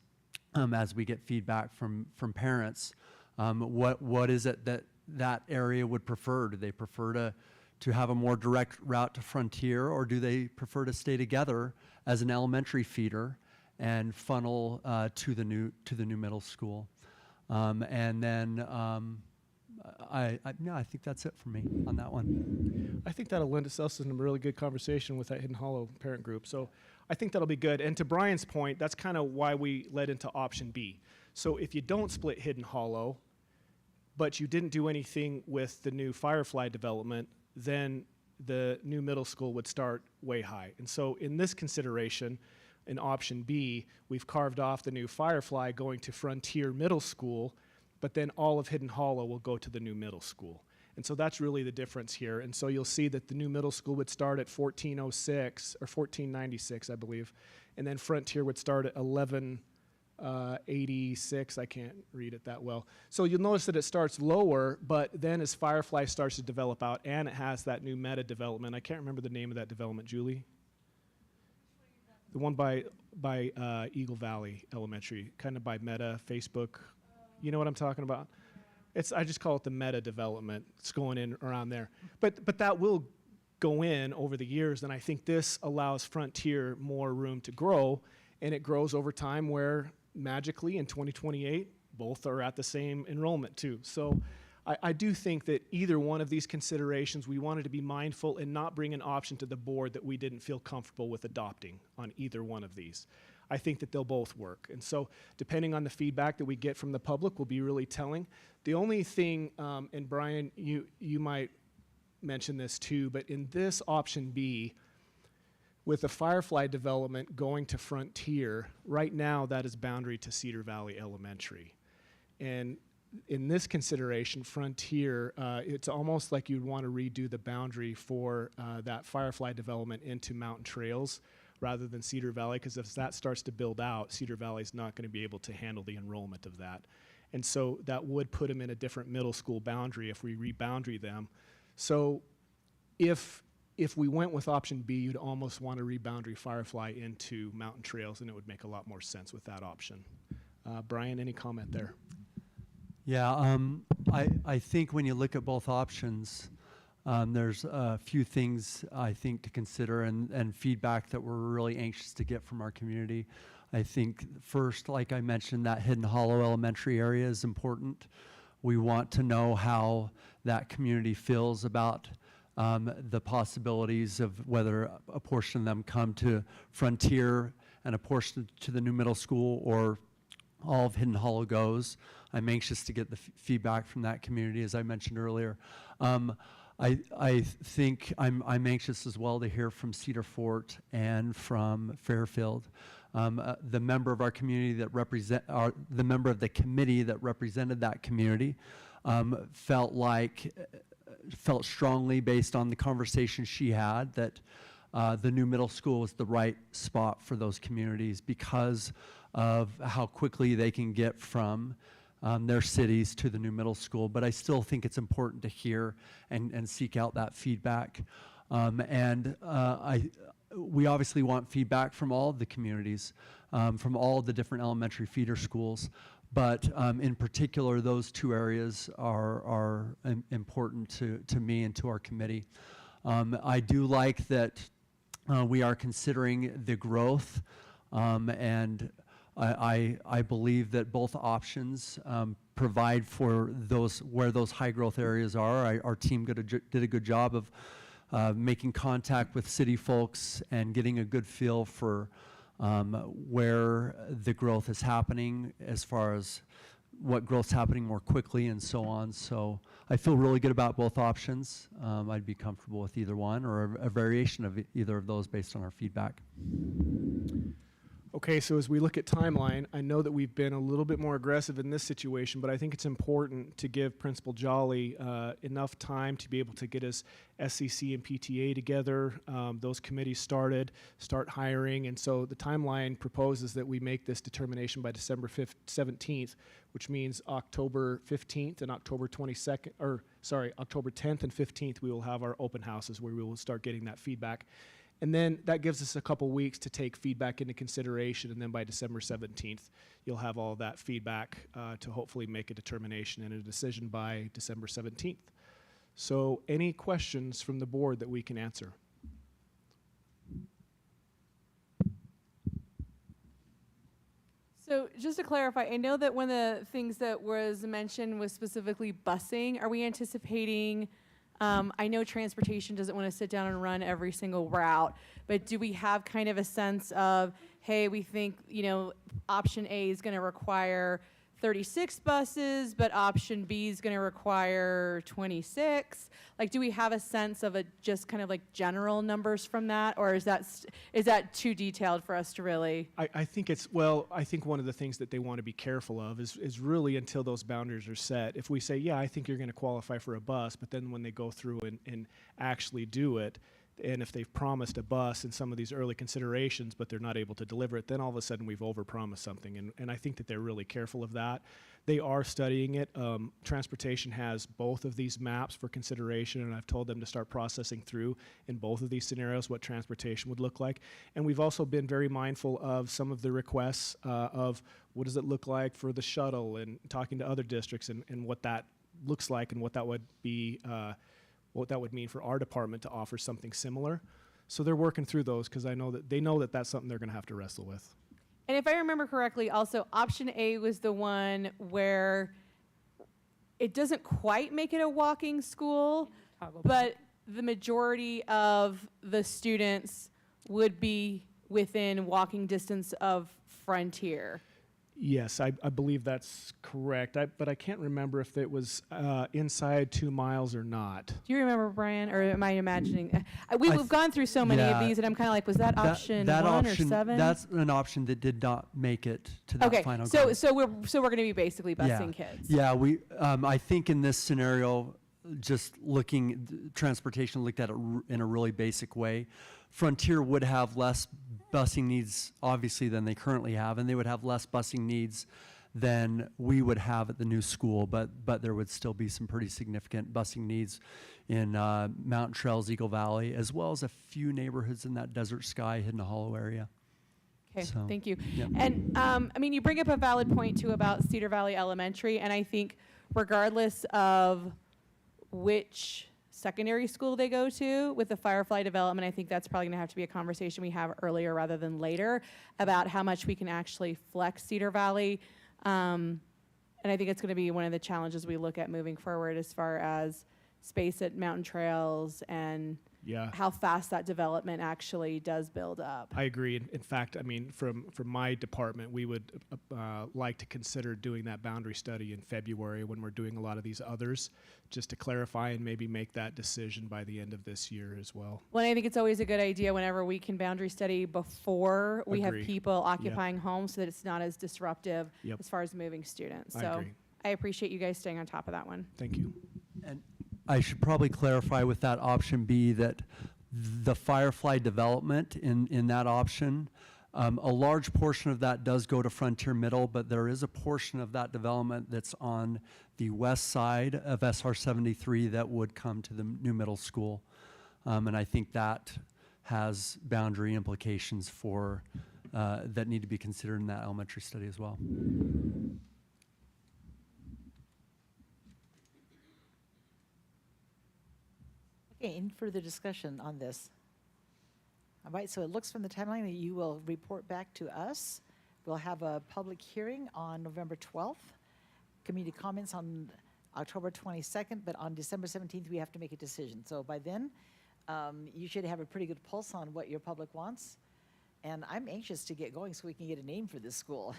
as we get feedback from parents. What is it that area would prefer? Do they prefer to have a more direct route to Frontier, or do they prefer to stay together as an elementary feeder and funnel to the new middle school? And then I think that's it for me on that one. I think that'll lend itself to a really good conversation with that Hidden Hollow parent group. So I think that'll be good. And to Brian's point, that's kind of why we led into option B. So if you don't split Hidden Hollow, but you didn't do anything with the new Firefly development, then the new middle school would start way high. And so in this consideration, in option B, we've carved off the new Firefly going to Frontier Middle School, but then all of Hidden Hollow will go to the new middle school. And so that's really the difference here. And so you'll see that the new middle school would start at 1406 or 1496, I believe, and then Frontier would start at 1186. I can't read it that well. So you'll notice that it starts lower, but then as Firefly starts to develop out and it has that new Meta development, I can't remember the name of that development, Julie? The one by Eagle Valley Elementary, kind of by Meta, Facebook. You know what I'm talking about? I just call it the Meta development. It's going in around there. But that will go in over the years, and I think this allows Frontier more room to grow, and it grows over time where magically in 2028, both are at the same enrollment too. So I do think that either one of these considerations, we wanted to be mindful and not bring an option to the board that we didn't feel comfortable with adopting on either one of these. I think that they'll both work. And so depending on the feedback that we get from the public will be really telling. The only thing, and Brian, you might mention this too, but in this option B, with the Firefly development going to Frontier, right now that is boundary to Cedar Valley Elementary. And in this consideration, Frontier, it's almost like you'd want to redo the boundary for that Firefly development into Mountain Trails rather than Cedar Valley, because if that starts to build out, Cedar Valley is not going to be able to handle the enrollment of that. And so that would put them in a different middle school boundary if we reboundary them. So if we went with option B, you'd almost want to reboundary Firefly into Mountain Trails, and it would make a lot more sense with that option. Brian, any comment there? Yeah, I think when you look at both options, there's a few things I think to consider and feedback that we're really anxious to get from our community. I think first, like I mentioned, that Hidden Hollow Elementary area is important. We want to know how that community feels about the possibilities of whether a portion of them come to Frontier and a portion to the new middle school, or all of Hidden Hollow goes. I'm anxious to get the feedback from that community, as I mentioned earlier. I think I'm anxious as well to hear from Cedar Fort and from Fairfield. The member of our community that the member of the committee that represented that community felt strongly based on the conversation she had that the new middle school was the right spot for those communities because of how quickly they can get from their cities to the new middle school. But I still think it's important to hear and seek out that feedback. We obviously want feedback from all of the communities, from all of the different elementary feeder schools. But in particular, those two areas are important to me and to our committee. I do like that we are considering the growth, and I believe that both options provide for those where those high growth areas are. Our team did a good job of making contact with city folks and getting a good feel for where the growth is happening as far as what growth's happening more quickly and so on. So I feel really good about both options. I'd be comfortable with either one or a variation of either of those based on our feedback. Okay, so as we look at timeline, I know that we've been a little bit more aggressive in this situation, but I think it's important to give Principal Jolly enough time to be able to get his SCC and PTA together, those committees start hiring, and so the timeline proposes that we make this determination by December 17th, which means October 15th and October 22nd, October 10th and 15th, we will have our open houses where we will start getting that feedback. And then that gives us a couple weeks to take feedback into consideration, and then by December 17th, you'll have all that feedback to hopefully make a determination and a decision by December 17th. So any questions from the board that we can answer? So just to clarify, I know that one of the things that was mentioned was specifically busing. Are we anticipating, I know transportation doesn't want to sit down and run every single route, but do we have kind of a sense of, hey, we think, option A is going to require 36 buses, but option B is going to require 26? Like, do we have a sense of just kind of like general numbers from that, or is that too detailed for us to really? I think I think one of the things that they want to be careful of is really until those boundaries are set. If we say, yeah, I think you're going to qualify for a bus, but then when they go through and actually do it, and if they've promised a bus in some of these early considerations, but they're not able to deliver it, then all of a sudden we've overpromised something. And I think that they're really careful of that. They are studying it. Transportation has both of these maps for consideration, and I've told them to start processing through in both of these scenarios what transportation would look like. And we've also been very mindful of some of the requests of what does it look like for the shuttle, and talking to other districts and what that looks like and what that would be, what that would mean for our department to offer something similar. So they're working through those because I know that they know that that's something they're going to have to wrestle with. And if I remember correctly, also option A was the one where it doesn't quite make it a walking school, but the majority of the students would be within walking distance of Frontier. Yes, I believe that's correct. But I can't remember if it was inside 2 miles or not. Do you remember, Brian, or am I imagining? We've gone through so many of these, and I'm kind of like, was that option that 1 option, or 7? That's an option that did not make it to that final so group. so we're going to be basically busing kids. Yeah, we. I think in this scenario, just looking, transportation looked at it in a really basic way. Frontier would have less busing needs, obviously, than they currently have, and they would have less busing needs than we would have at the new school, but there would still be some pretty significant busing needs in Mountain Trails, Eagle Valley, as well as a few neighborhoods in that Desert Sky, Hidden Hollow area. Okay, So, thank you. yeah. And I mean, you bring up a valid point too about Cedar Valley Elementary, and I think regardless of which secondary school they go to with the Firefly development, I think that's probably going to have to be a conversation we have earlier rather than later about how much we can actually flex Cedar Valley. And I think it's going to be one of the challenges we look at moving forward as far as space at Mountain Trails and how fast that development actually does build up. I agree. In fact, I mean, from my department, we would like to consider doing that boundary study in February when we're doing a lot of these others, just to clarify and maybe make that decision by the end of this year as well. Well, I think it's always a good idea whenever we can boundary study before we have people occupying homes so that it's not as disruptive as far as moving students. I So agree. I appreciate you guys staying on top of that one. Thank you. And I should probably clarify with that option B that the Firefly development in that option, a large portion of that does go to Frontier Middle, but there is a portion of that development that's on the west side of SR 73 that would come to the new middle school. And I think that has boundary implications for that need to be considered in that elementary study as well. Okay, any further discussion on this? All right, so it looks from the timeline that you will report back to us. We'll have a public hearing on November 12th, community comments on October 22nd, but on December 17th, we have to make a decision. So by then, you should have a pretty good pulse on what your public wants. And I'm anxious to get going so we can get a name for this school.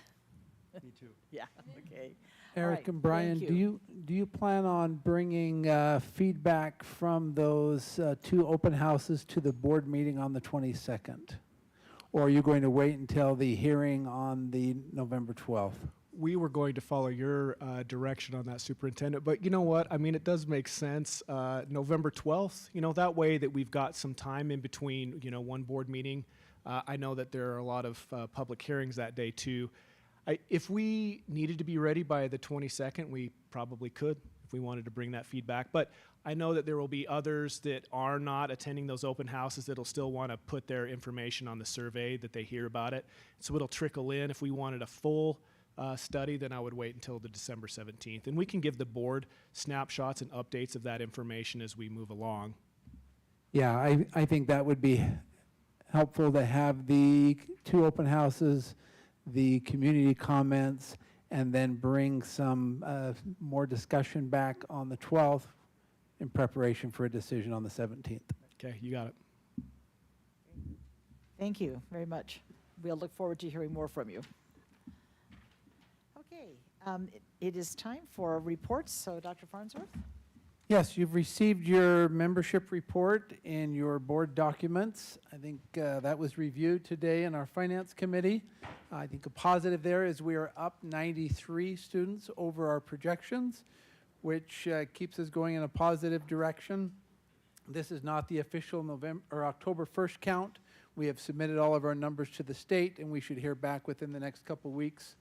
Me too. Yeah, okay. Eric right, and Brian, thank do you plan on bringing feedback from those 2 open houses to the board meeting on the 22nd? Or are you going to wait until the hearing on the November 12th? We were going to follow your direction on that, Superintendent, but you know what? I mean, it does make sense. November 12th, you know, that way that we've got some time in between, you know, one board meeting. I know that there are a lot of public hearings that day too. If we needed to be ready by the 22nd, we probably could if we wanted to bring that feedback. But I know that there will be others that are not attending those open houses that'll still want to put their information on the survey that they hear about it. So it'll trickle in. If we wanted a full study, then I would wait until the December 17th. And we can give the board snapshots and updates of that information as we move along. Yeah, I think that would be helpful to have the 2 open houses, the community comments, and then bring some more discussion back on the 12th in preparation for a decision on the 17th. Okay, you got it. Thank you very much. We'll look forward to hearing more from you. Okay, it is time for reports, so Dr. Farnsworth? Yes, you've received your membership report in your board documents. I think that was reviewed today in our finance committee. I think a positive there is we are up 93 students over our projections, which keeps us going in a positive direction. This is not the official November or October 1st count. We have submitted all of our numbers to the state, and we should hear back within the next couple of weeks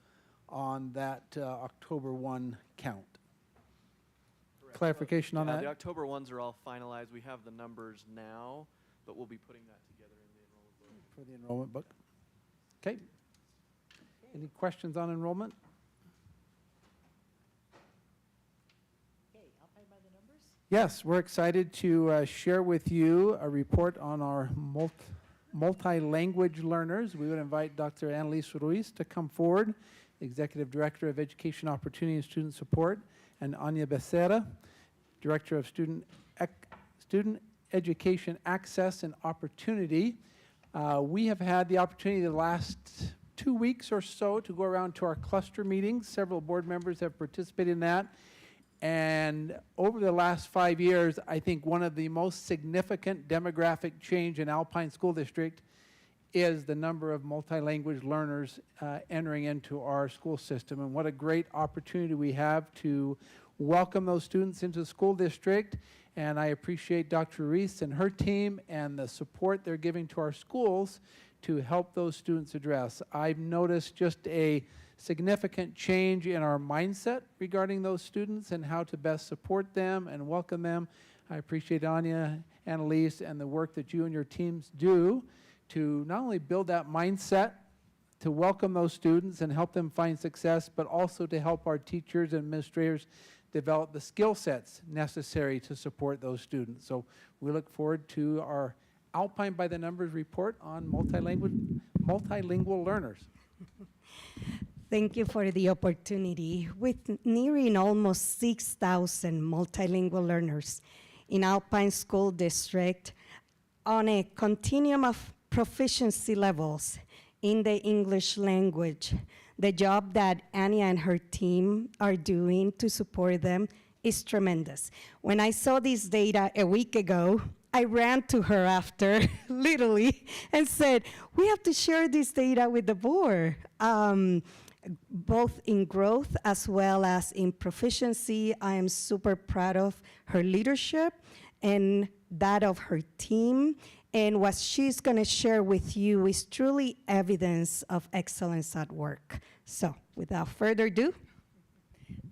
on that October 1 count. Clarification on that? The October ones are all finalized. We have the numbers now, but we'll be putting that together in the enrollment book. For the enrollment book. Okay. Any questions on enrollment? Okay, Alpine by the numbers? Yes, we're excited to share with you a report on our multi-language learners. We would invite Dr. Annalise Ruiz to come forward, Executive Director of Education Opportunity and Student Support, and Anya Becerra, Director of Student Education Access and Opportunity. We have had the opportunity the last 2 weeks or so to go around to our cluster meetings. Several board members have participated in that. And over the last 5 years, I think one of the most significant demographic change in Alpine School District is the number of multilanguage learners entering into our school system. And what a great opportunity we have to welcome those students into the school district. And I appreciate Dr. Reese and her team and the support they're giving to our schools to help those students address. I've noticed just a significant change in our mindset regarding those students and how to best support them and welcome them. I appreciate Anya, Annalise, and the work that you and your teams do to not only build that mindset to welcome those students and help them find success, but also to help our teachers and administrators develop the skill sets necessary to support those students. So we look forward to our Alpine by the Numbers report on multilingual learners. Thank you for the opportunity. With nearing almost 6,000 multilingual learners in Alpine School District on a continuum of proficiency levels in the English language, the job that Anya and her team are doing to support them is tremendous. When I saw this data a week ago, I ran to her after, literally, and said, we have to share this data with the board. both in growth as well as in proficiency. I am super proud of her leadership and that of her team. And what she's going to share with you is truly evidence of excellence at work. So without further ado.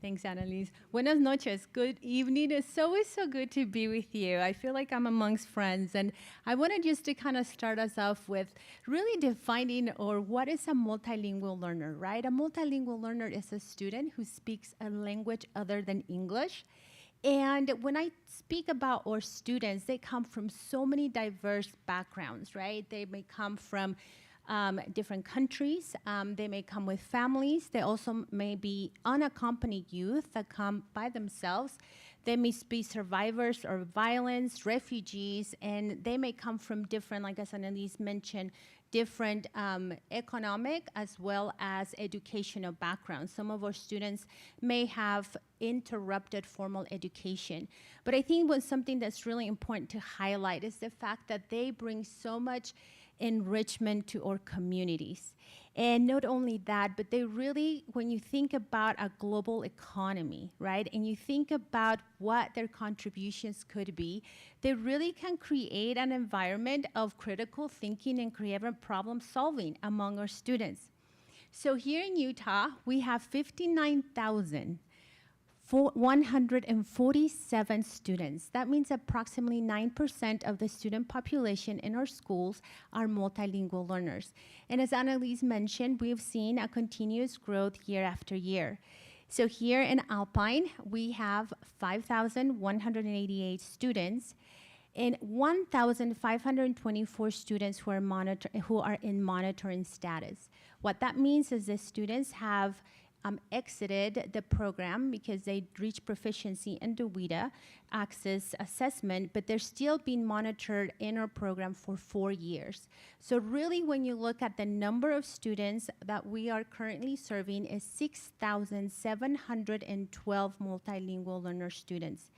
Thanks, Annalise. Buenas noches. Good evening. It's always so good to be with you. I feel like I'm amongst friends. And I wanted just to kind of start us off with really defining or what is a multilingual learner, right? A multilingual learner is a student who speaks a language other than English. And when I speak about our students, they come from so many diverse backgrounds, right? They may come from different countries. They may come with families. They also may be unaccompanied youth that come by themselves. They may be survivors of violence, refugees, and they may come from different, like as Annalise mentioned, different economic as well as educational backgrounds. Some of our students may have interrupted formal education. But I think something that's really important to highlight is the fact that they bring so much enrichment to our communities. And not only that, but they really, when you think about a global economy, right, and you think about what their contributions could be, they really can create an environment of critical thinking and creative problem solving among our students. So here in Utah, we have 147 students. That means approximately 9% of the student population in our schools are multilingual learners. And as Annalise mentioned, we've seen a continuous growth year after year. So here in Alpine, we have 5,188 students and 1,524 students who are in monitoring status. What that means is the students have exited the program because they reached proficiency in the WIDA access assessment, but they're still being monitored in our program for 4 years. So really, when you look at the number of students that we are currently serving is 6,712 multilingual learner students.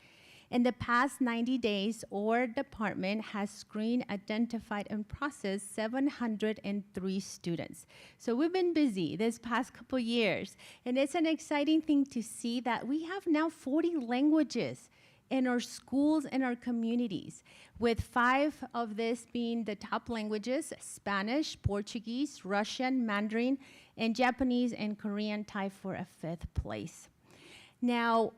In the past 90 days, our department has screened, identified, and processed 703 students. So we've been busy this past couple years, and it's an exciting thing to see that we have now 40 languages in our schools and our communities, with 5 of this being the top languages: Spanish, Portuguese, Russian, Mandarin, and Japanese and Korean tie for a 5th place. Now,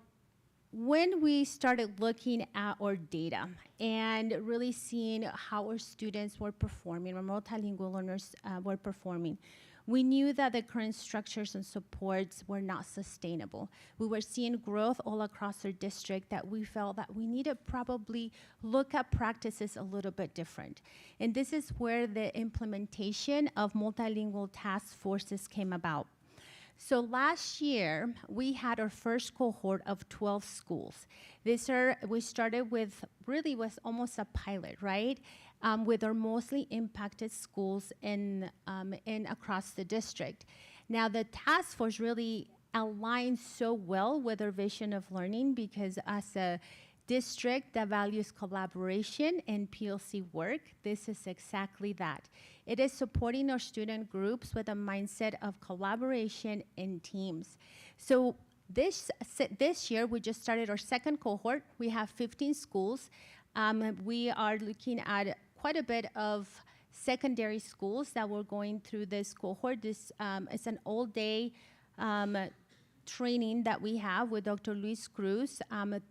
when we started looking at our data and really seeing how our students were performing, our multilingual learners were performing, we knew that the current structures and supports were not sustainable. We were seeing growth all across our district that we felt that we need to probably look at practices a little bit different. And this is where the implementation of multilingual task forces came about. So last year, we had our first cohort of 12 schools. We started with, really was almost a pilot, right? With our mostly impacted schools in across the district. Now the task force really aligns so well with our vision of learning, because as a district that values collaboration and PLC work, this is exactly that. It is supporting our student groups with a mindset of collaboration in teams. So this year, we just started our second cohort. We have 15 schools. We are looking at quite a bit of secondary schools that we're going through this cohort. This is an all-day training that we have with Dr. Luis Cruz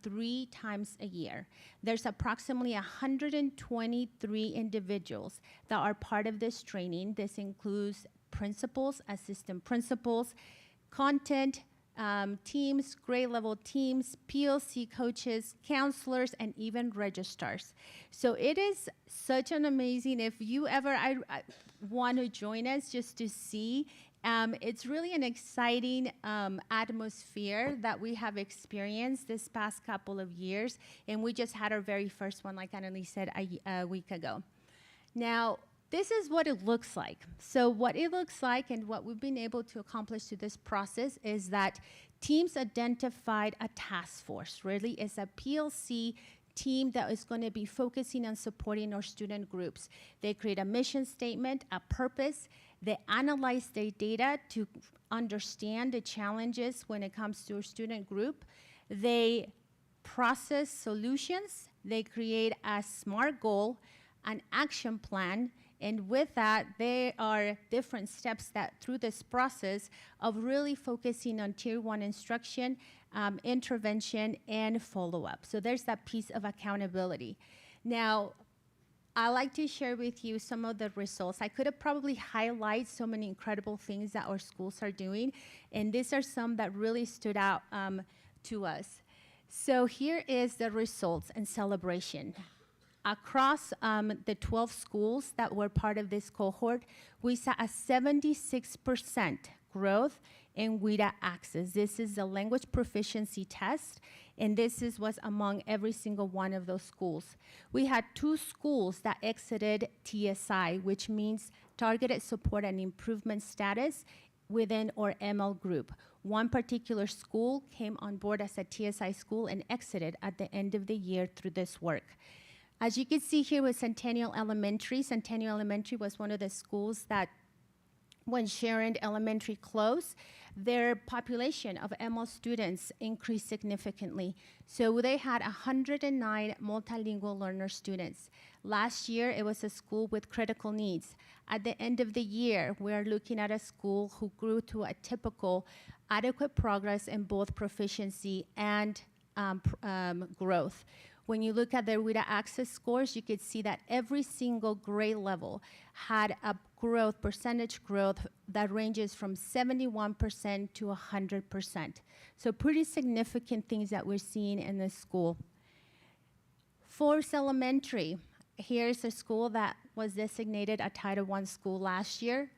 3 times a year. There's approximately 123 individuals that are part of this training. This includes principals, assistant principals, content, teams, grade level teams, PLC coaches, counselors, and even registrars. So it is such an amazing, if you ever want to join us just to see, it's really an exciting atmosphere that we have experienced this past couple of years, and we just had our very first one, like Annalise said, a week ago. Now, this is what it looks like. So what it looks like and what we've been able to accomplish through this process is that teams identified a task force. Really, it's a PLC team that is going to be focusing on supporting our student groups. They create a mission statement, a purpose, They analyze their data to understand the challenges when it comes to a student group. They process solutions. They create a SMART goal, an action plan, and with that, there are different steps that through this process of really focusing on Tier 1 instruction, intervention, and follow-up. So there's that piece of accountability. Now, I like to share with you some of the results. I could have probably highlighted so many incredible things that our schools are doing, and these are some that really stood out to us. So here is the results and celebration. Across the 12 schools that were part of this cohort, we saw a 76% growth in WIDA access. This is the language proficiency test, and this was among every single one of those schools. We had 2 schools that exited TSI, which means Targeted Support and Improvement Status within our ML group. One particular school came on board as a TSI school and exited at the end of the year through this work. As you can see here with Centennial Elementary was one of the schools that when Sharon Elementary closed, their population of ML students increased significantly. So they had 109 multilingual learner students. Last year, it was a school with critical needs. At the end of the year, we're looking at a school who grew to a typical adequate progress in both proficiency and growth. When you look at their WIDA access scores, you could see that every single grade level had a growth, percentage growth, that ranges from 71% to 100%. So pretty significant things that we're seeing in this school. Forest Elementary, here's a school that was designated a Title I school last year.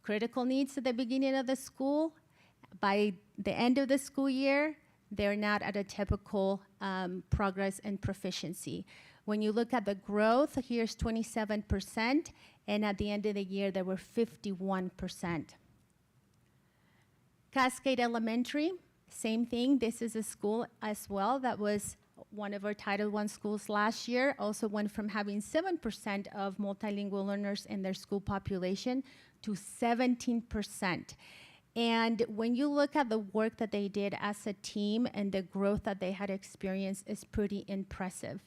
Critical needs at the beginning of the school. By the end of the school year, they're not at a typical progress and proficiency. When you look at the growth, here's 27%, and at the end of the year, there were 51%. Cascade Elementary, same thing. This is a school as well that was one of our Title I schools last year. Also went from having 7% of multilingual learners in their school population to 17%. And when you look at the work that they did as a team and the growth that they had experienced is pretty impressive.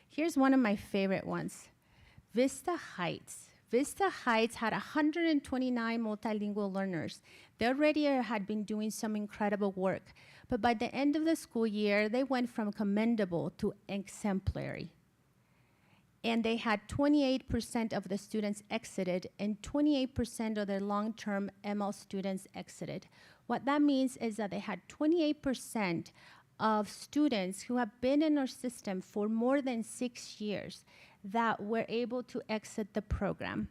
Here's one of my favorite ones, Vista Heights. Vista Heights had 129 multilingual learners. They already had been doing some incredible work, but by the end of the school year, they went from commendable to exemplary. And they had 28% of the students exited and 28% of their long-term ML students exited. What that means is that they had 28% of students who have been in our system for more than 6 years that were able to exit the program.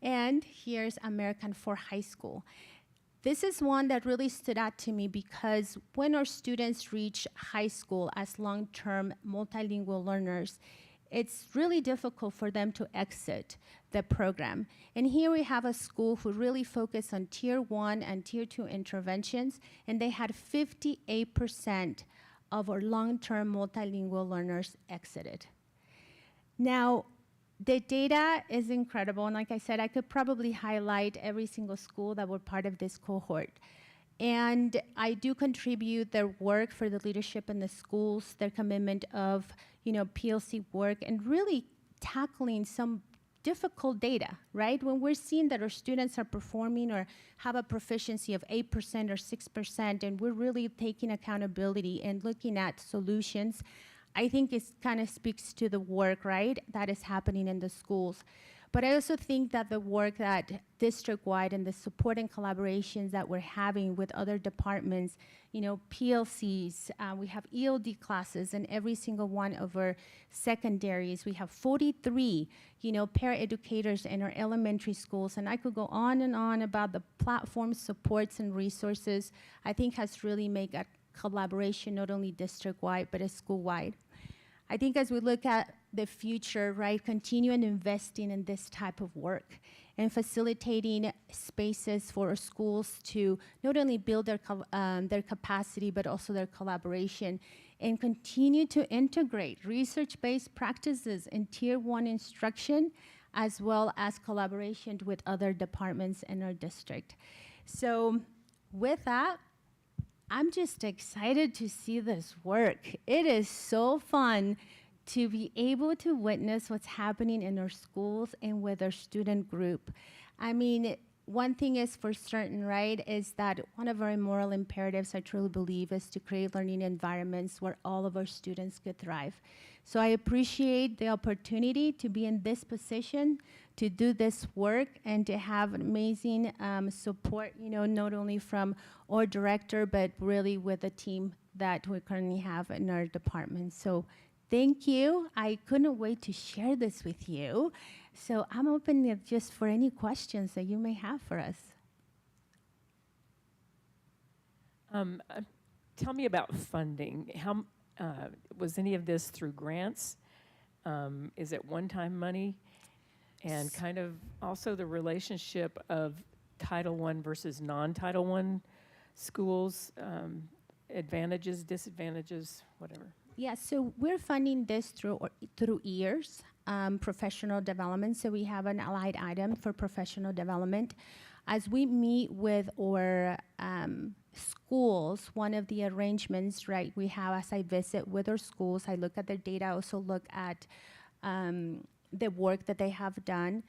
And here's American for High School. This is one that really stood out to me because when our students reach high school as long-term multilingual learners, it's really difficult for them to exit the program. And here we have a school who really focused on Tier 1 and Tier 2 interventions, and they had 58% of our long-term multilingual learners exited. Now, the data is incredible, and like I said, I could probably highlight every single school that were part of this cohort. And I do contribute their work for the leadership in the schools, their commitment of, PLC work, and really tackling some difficult data, right? When we're seeing that our students are performing or have a proficiency of 8% or 6%, and we're really taking accountability and looking at solutions, I think it kind of speaks to the work, right, that is happening in the schools. But I also think that the work that district-wide and the support and collaborations that we're having with other departments, PLCs, we have ELD classes in every single one of our secondaries. We have 43, paraeducators in our elementary schools, and I could go on and on about the platform supports and resources I think has really made a collaboration not only district-wide, but school-wide. I think as we look at the future, right, continuing investing in this type of work and facilitating spaces for our schools to not only build their capacity, but also their collaboration, and continue to integrate research-based practices in Tier 1 instruction, as well as collaboration with other departments in our district. So with that, I'm just excited to see this work. It is so fun to be able to witness what's happening in our schools and with our student group. I mean, one thing is for certain, right, is that one of our moral imperatives, I truly believe, is to create learning environments where all of our students could thrive. So I appreciate the opportunity to be in this position, to do this work, and to have amazing support, you know, not only from our director, but really with the team that we currently have in our department. So thank you. I couldn't wait to share this with you. So I'm open just for any questions that you may have for us. Tell me about funding. How was any of this through grants? Is it one-time money? And kind of also the relationship of Title I versus non-Title I schools, advantages, disadvantages, whatever. Yeah, so we're funding this through years, professional development. So we have an allied item for professional development. As we meet with our schools, one of the arrangements, right, we have as I visit with our schools, I look at their data, I also look at the work that they have done.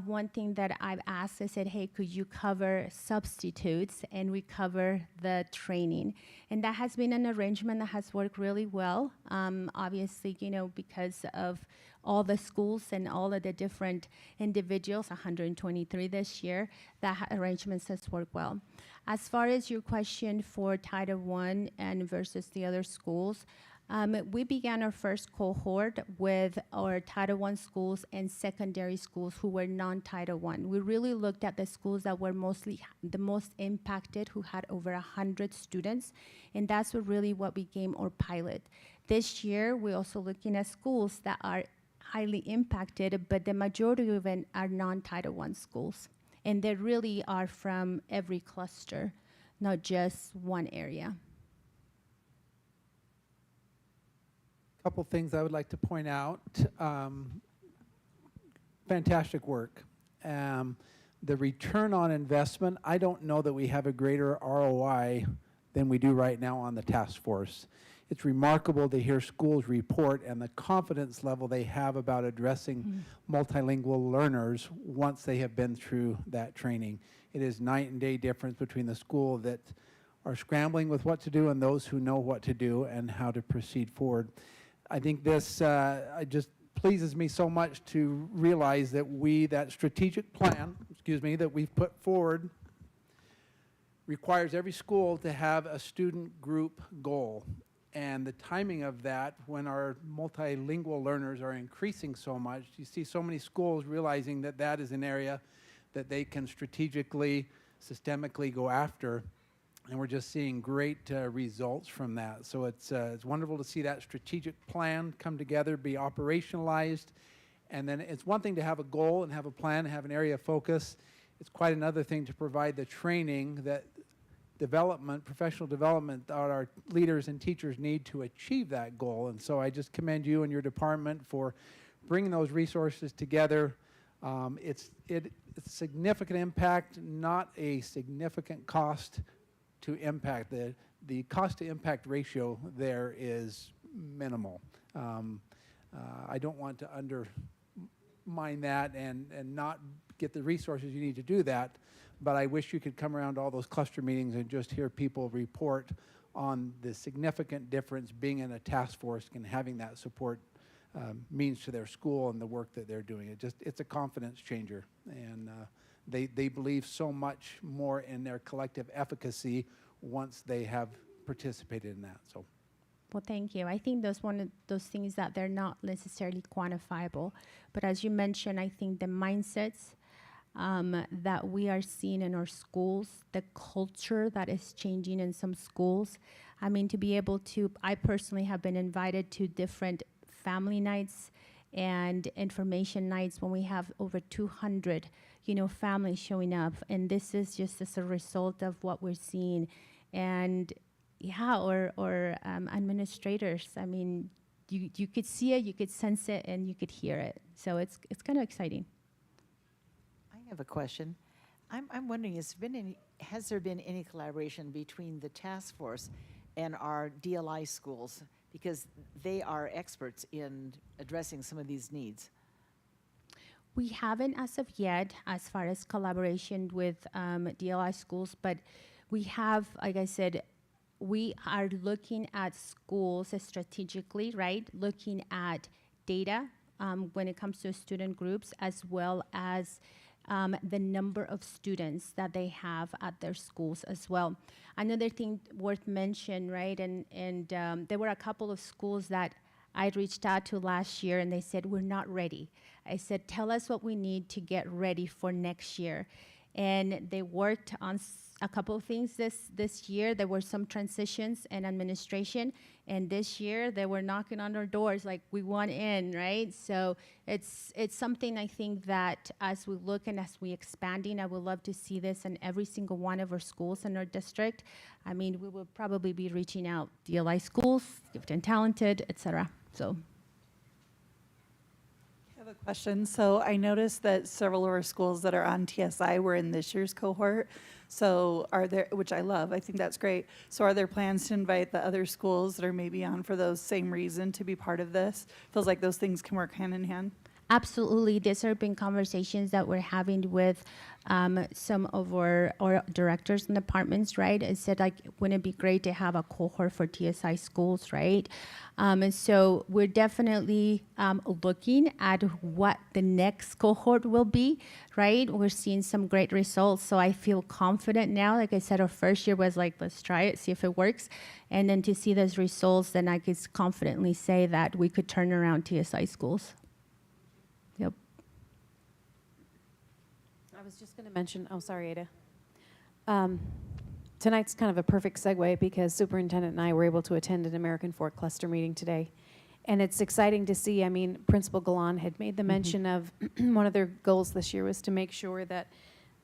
One thing that I've asked, I said, hey, could you cover substitutes? And we cover the training. And that has been an arrangement that has worked really well. Obviously, you know, because of all the schools and all of the different individuals, 123 this year, that arrangement has worked well. As far as your question for Title I and versus the other schools, we began our first cohort with our Title I schools and secondary schools who were non-Title I. We really looked at the schools that were mostly the most impacted, who had over 100 students, and that's what became our pilot. This year, we're also looking at schools that are highly impacted, but the majority of them are non-Title I schools. And they really are from every cluster, not just one area. Couple things I would like to point out. Fantastic work. The return on investment, I don't know that we have a greater ROI than we do right now on the task force. It's remarkable to hear schools report and the confidence level they have about addressing multilingual learners once they have been through that training. It is night and day difference between the school that are scrambling with what to do and those who know what to do and how to proceed forward. I think this just pleases me so much to realize that that strategic plan, that we've put forward requires every school to have a student group goal. And the timing of that, when our multilingual learners are increasing so much, you see so many schools realizing that that is an area that they can strategically, systemically go after. And we're just seeing great results from that. So it's wonderful to see that strategic plan come together, be operationalized. And then it's one thing to have a goal and have a plan, and have an area of focus. It's quite another thing to provide the training that professional development that our leaders and teachers need to achieve that goal. And so I just commend you and your department for bringing those resources together. It's significant impact, not a significant cost to impact. The cost to impact ratio there is minimal. I don't want to undermine that and not get the resources you need to do that, but I wish you could come around to all those cluster meetings and just hear people report on the significant difference being in a task force and having that support means to their school and the work that they're doing. It's a confidence changer, and they believe so much more in their collective efficacy once they have participated in that. So, well, thank you. I think that's one of those things that they're not necessarily quantifiable. But as you mentioned, I think the mindsets that we are seeing in our schools, the culture that is changing in some schools. I mean, to be able to, I personally have been invited to different family nights and information nights when we have over 200, families showing up. And this is just as a result of what we're seeing. And yeah, or administrators, I mean, you could see it, you could sense it, and you could hear it. So it's kind of exciting. I have a question. I'm wondering, has there been any collaboration between the task force and our DLI schools? Because they are experts in addressing some of these needs. We haven't as of yet, as far as collaboration with DLI schools, but we have, like I said, we are looking at schools strategically, right? Looking at data when it comes to student groups, as well as the number of students that they have at their schools as well. Another thing worth mention, right? And there were a couple of schools that I reached out to last year, and they said, we're not ready. I said, tell us what we need to get ready for next year. And they worked on a couple of things this year. There were some transitions and administration, and this year they were knocking on our doors like, we want in, right? So it's something I think that as we look and as we expanding, I would love to see this in every single one of our schools in our district. I mean, we will probably be reaching out DLI schools, gifted and talented, et cetera. So. I have a question. So I noticed that several of our schools that are on TSI were in this year's cohort. So are there, which I love, I think that's great. So are there plans to invite the other schools that are maybe on for those same reason to be part of this? Feels like those things can work hand in hand. Absolutely. These have been conversations that we're having with some of our directors and departments, right? It said, like, wouldn't it be great to have a cohort for TSI schools, right? And so we're definitely looking at what the next cohort will be, right? We're seeing some great results. So I feel confident now. Like I said, our first year was like, let's try it, see if it works. And then to see those results, then I could confidently say that we could turn around TSI schools. Yep. I was just going to mention, oh, sorry, Ada. Tonight's kind of a perfect segue because Superintendent and I were able to attend an American Fork cluster meeting today. And it's exciting to see, I mean, Principal Galan had made the mention of one of their goals this year was to make sure that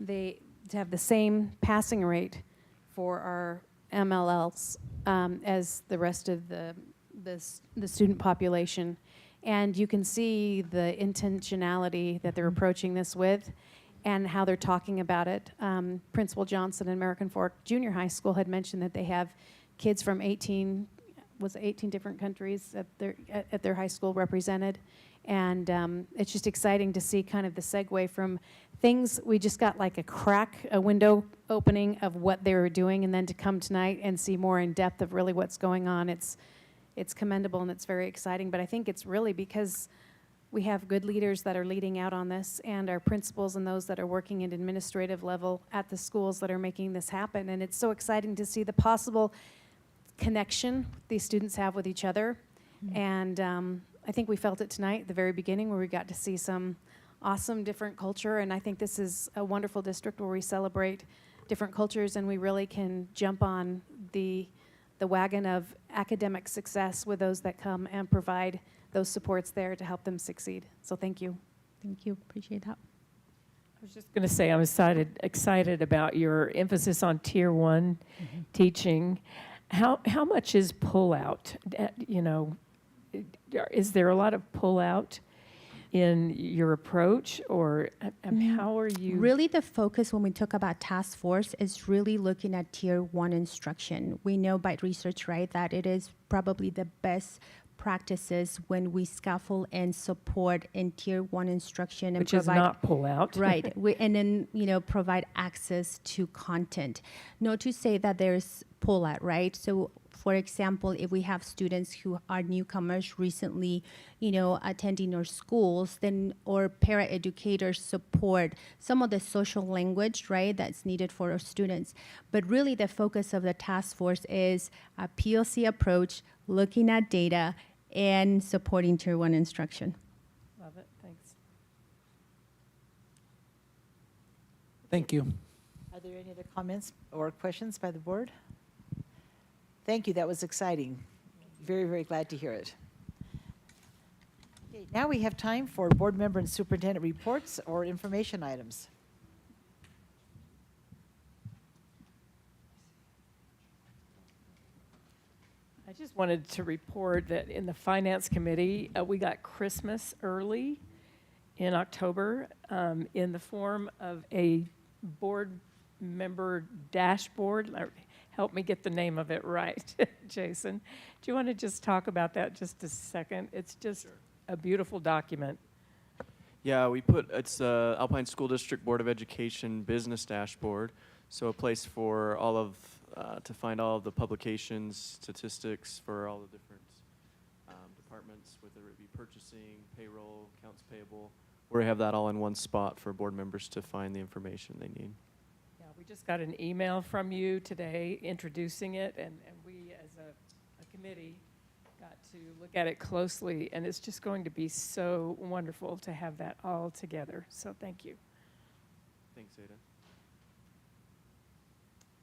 to have the same passing rate for our MLLs as the rest of the student population. And you can see the intentionality that they're approaching this with and how they're talking about it. Principal Johnson at American Fork Junior High School had mentioned that they have kids from 18 different countries at their high school represented. And it's just exciting to see kind of the segue from things, we just got like a window opening of what they were doing, and then to come tonight and see more in depth of really what's going on. It's commendable and it's very exciting, but I think it's really because we have good leaders that are leading out on this, and our principals and those that are working at administrative level at the schools that are making this happen. And it's so exciting to see the possible connection these students have with each other. And I think we felt it tonight at the very beginning where we got to see some awesome different culture, and I think this is a wonderful district where we celebrate different cultures and we really can jump on the wagon of academic success with those that come and provide those supports there to help them succeed. So thank you. Thank you. Appreciate that. I was just going to say, I'm excited about your emphasis on Tier 1 teaching. How much is pullout? You know, is there a lot of pullout in your approach, or how are you? Really, the focus when we talk about task force is really looking at Tier 1 instruction. We know by research, right, that it is probably the best practices when we scaffold and support in Tier 1 instruction and Which provide, is not pull out. right, and then, you know, provide access to content. Not to say that there's pull out, right? So for example, if we have students who are newcomers recently, you know, attending our schools, then our para-educators support some of the social language, right, that's needed for our students. But really the focus of the task force is a POC approach, looking at data and supporting Tier 1 instruction. Love it. Thanks. Thank you. Are there any other comments or questions by the board? Thank you. That was exciting. Very, very glad to hear it. Okay, now we have time for board member and superintendent reports or information items. I just wanted to report that in the Finance Committee, we got Christmas early, in October in the form of a board member dashboard. Help me get the name of it right, Jason. Do you want to just talk about that just a second? It's just a beautiful document. Yeah, it's Alpine School District Board of Education Business Dashboard. So a place for all of, to find all of the publications, statistics for all the different departments, whether it be purchasing, payroll, accounts payable. We have that all in one spot for board members to find the information they need. Yeah, we just got an email from you today introducing it, and we as a committee got to look at it closely, and it's just going to be so wonderful to have that all together. So thank you. Thanks, Ada.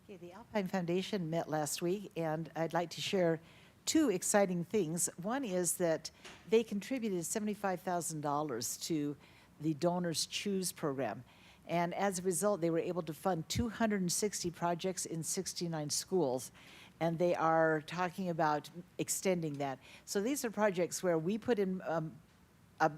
Okay, the Alpine Foundation met last week, and I'd like to share two exciting things. One is that they contributed $75,000 to the Donors Choose program. And as a result, they were able to fund 260 projects in 69 schools. And they are talking about extending that. So these are projects where we put in a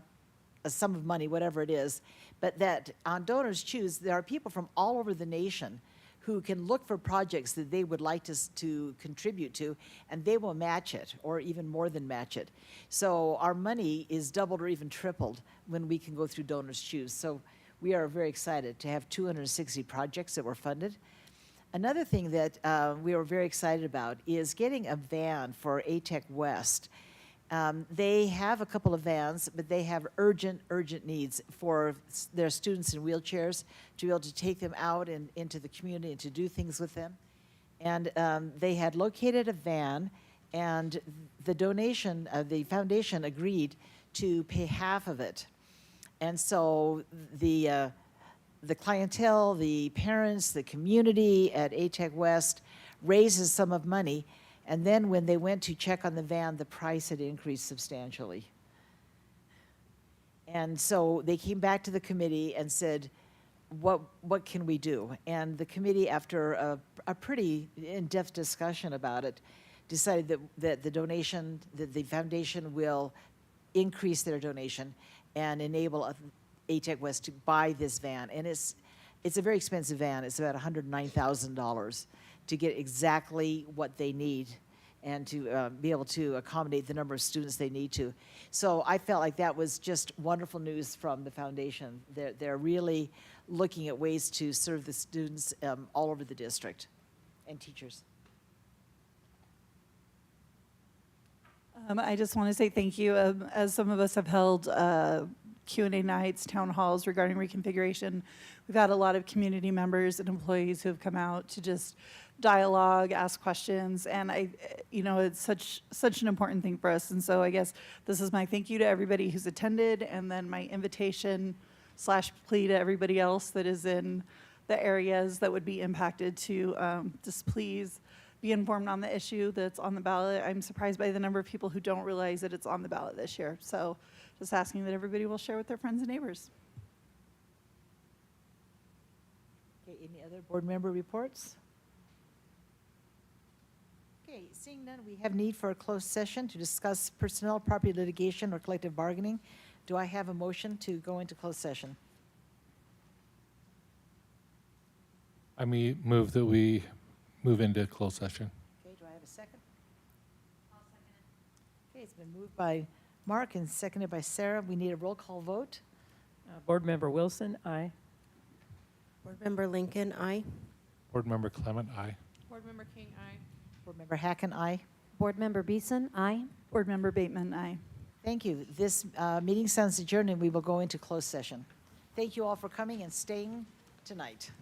sum of money, whatever it is, but that on Donors Choose, there are people from all over the nation who can look for projects that they would like to contribute to, and they will match it, or even more than match it. So our money is doubled or even tripled when we can go through Donors Choose. So we are very excited to have 260 projects that were funded. Another thing that we were very excited about is getting a van for ATEC West. They have a couple of vans, but they have urgent needs for their students in wheelchairs to be able to take them out and into the community and to do things with them. And they had located a van, and the donation, the foundation agreed to pay half of it. And so the clientele, the parents, the community at ATEC West raises some of money. And then when they went to check on the van, the price had increased substantially. And so they came back to the committee and said, what can we do? And the committee, after a pretty in-depth discussion about it, decided that the foundation will increase their donation and enable ATEC West to buy this van. And it's a very expensive van. It's about $109,000 to get exactly what they need and to be able to accommodate the number of students they need to. So I felt like that was just wonderful news from the foundation. They're really looking at ways to serve the students all over the district and teachers. I just want to say thank you. As some of us have held Q&A nights, town halls regarding reconfiguration, we've had a lot of community members and employees who have come out to just dialogue, ask questions, and it's such an important thing for us. And so I guess this is my thank you to everybody who's attended, and then my invitation / plea to everybody else that is in the areas that would be impacted to just please be informed on the issue that's on the ballot. I'm surprised by the number of people who don't realize that it's on the ballot this year. So just asking that everybody will share with their friends and neighbors. Okay, any other board member reports? Okay, seeing none, we have need for a closed session to discuss personnel, property litigation, or collective bargaining. Do I have a motion to go into closed session? I move that we move into closed session. Okay, do I have a second? I'll second it. Okay, it's been moved by Mark and seconded by Sarah. We need a roll call vote. Board Member Wilson, aye. Board Member Lincoln, aye. Board Member Clement, aye. Board Member King, aye. Board Member Hacken, aye. Board Member Beeson, aye. Board Member Bateman, aye. Thank you. This meeting stands adjourned, and we will go into closed session. Thank you all for coming and staying tonight.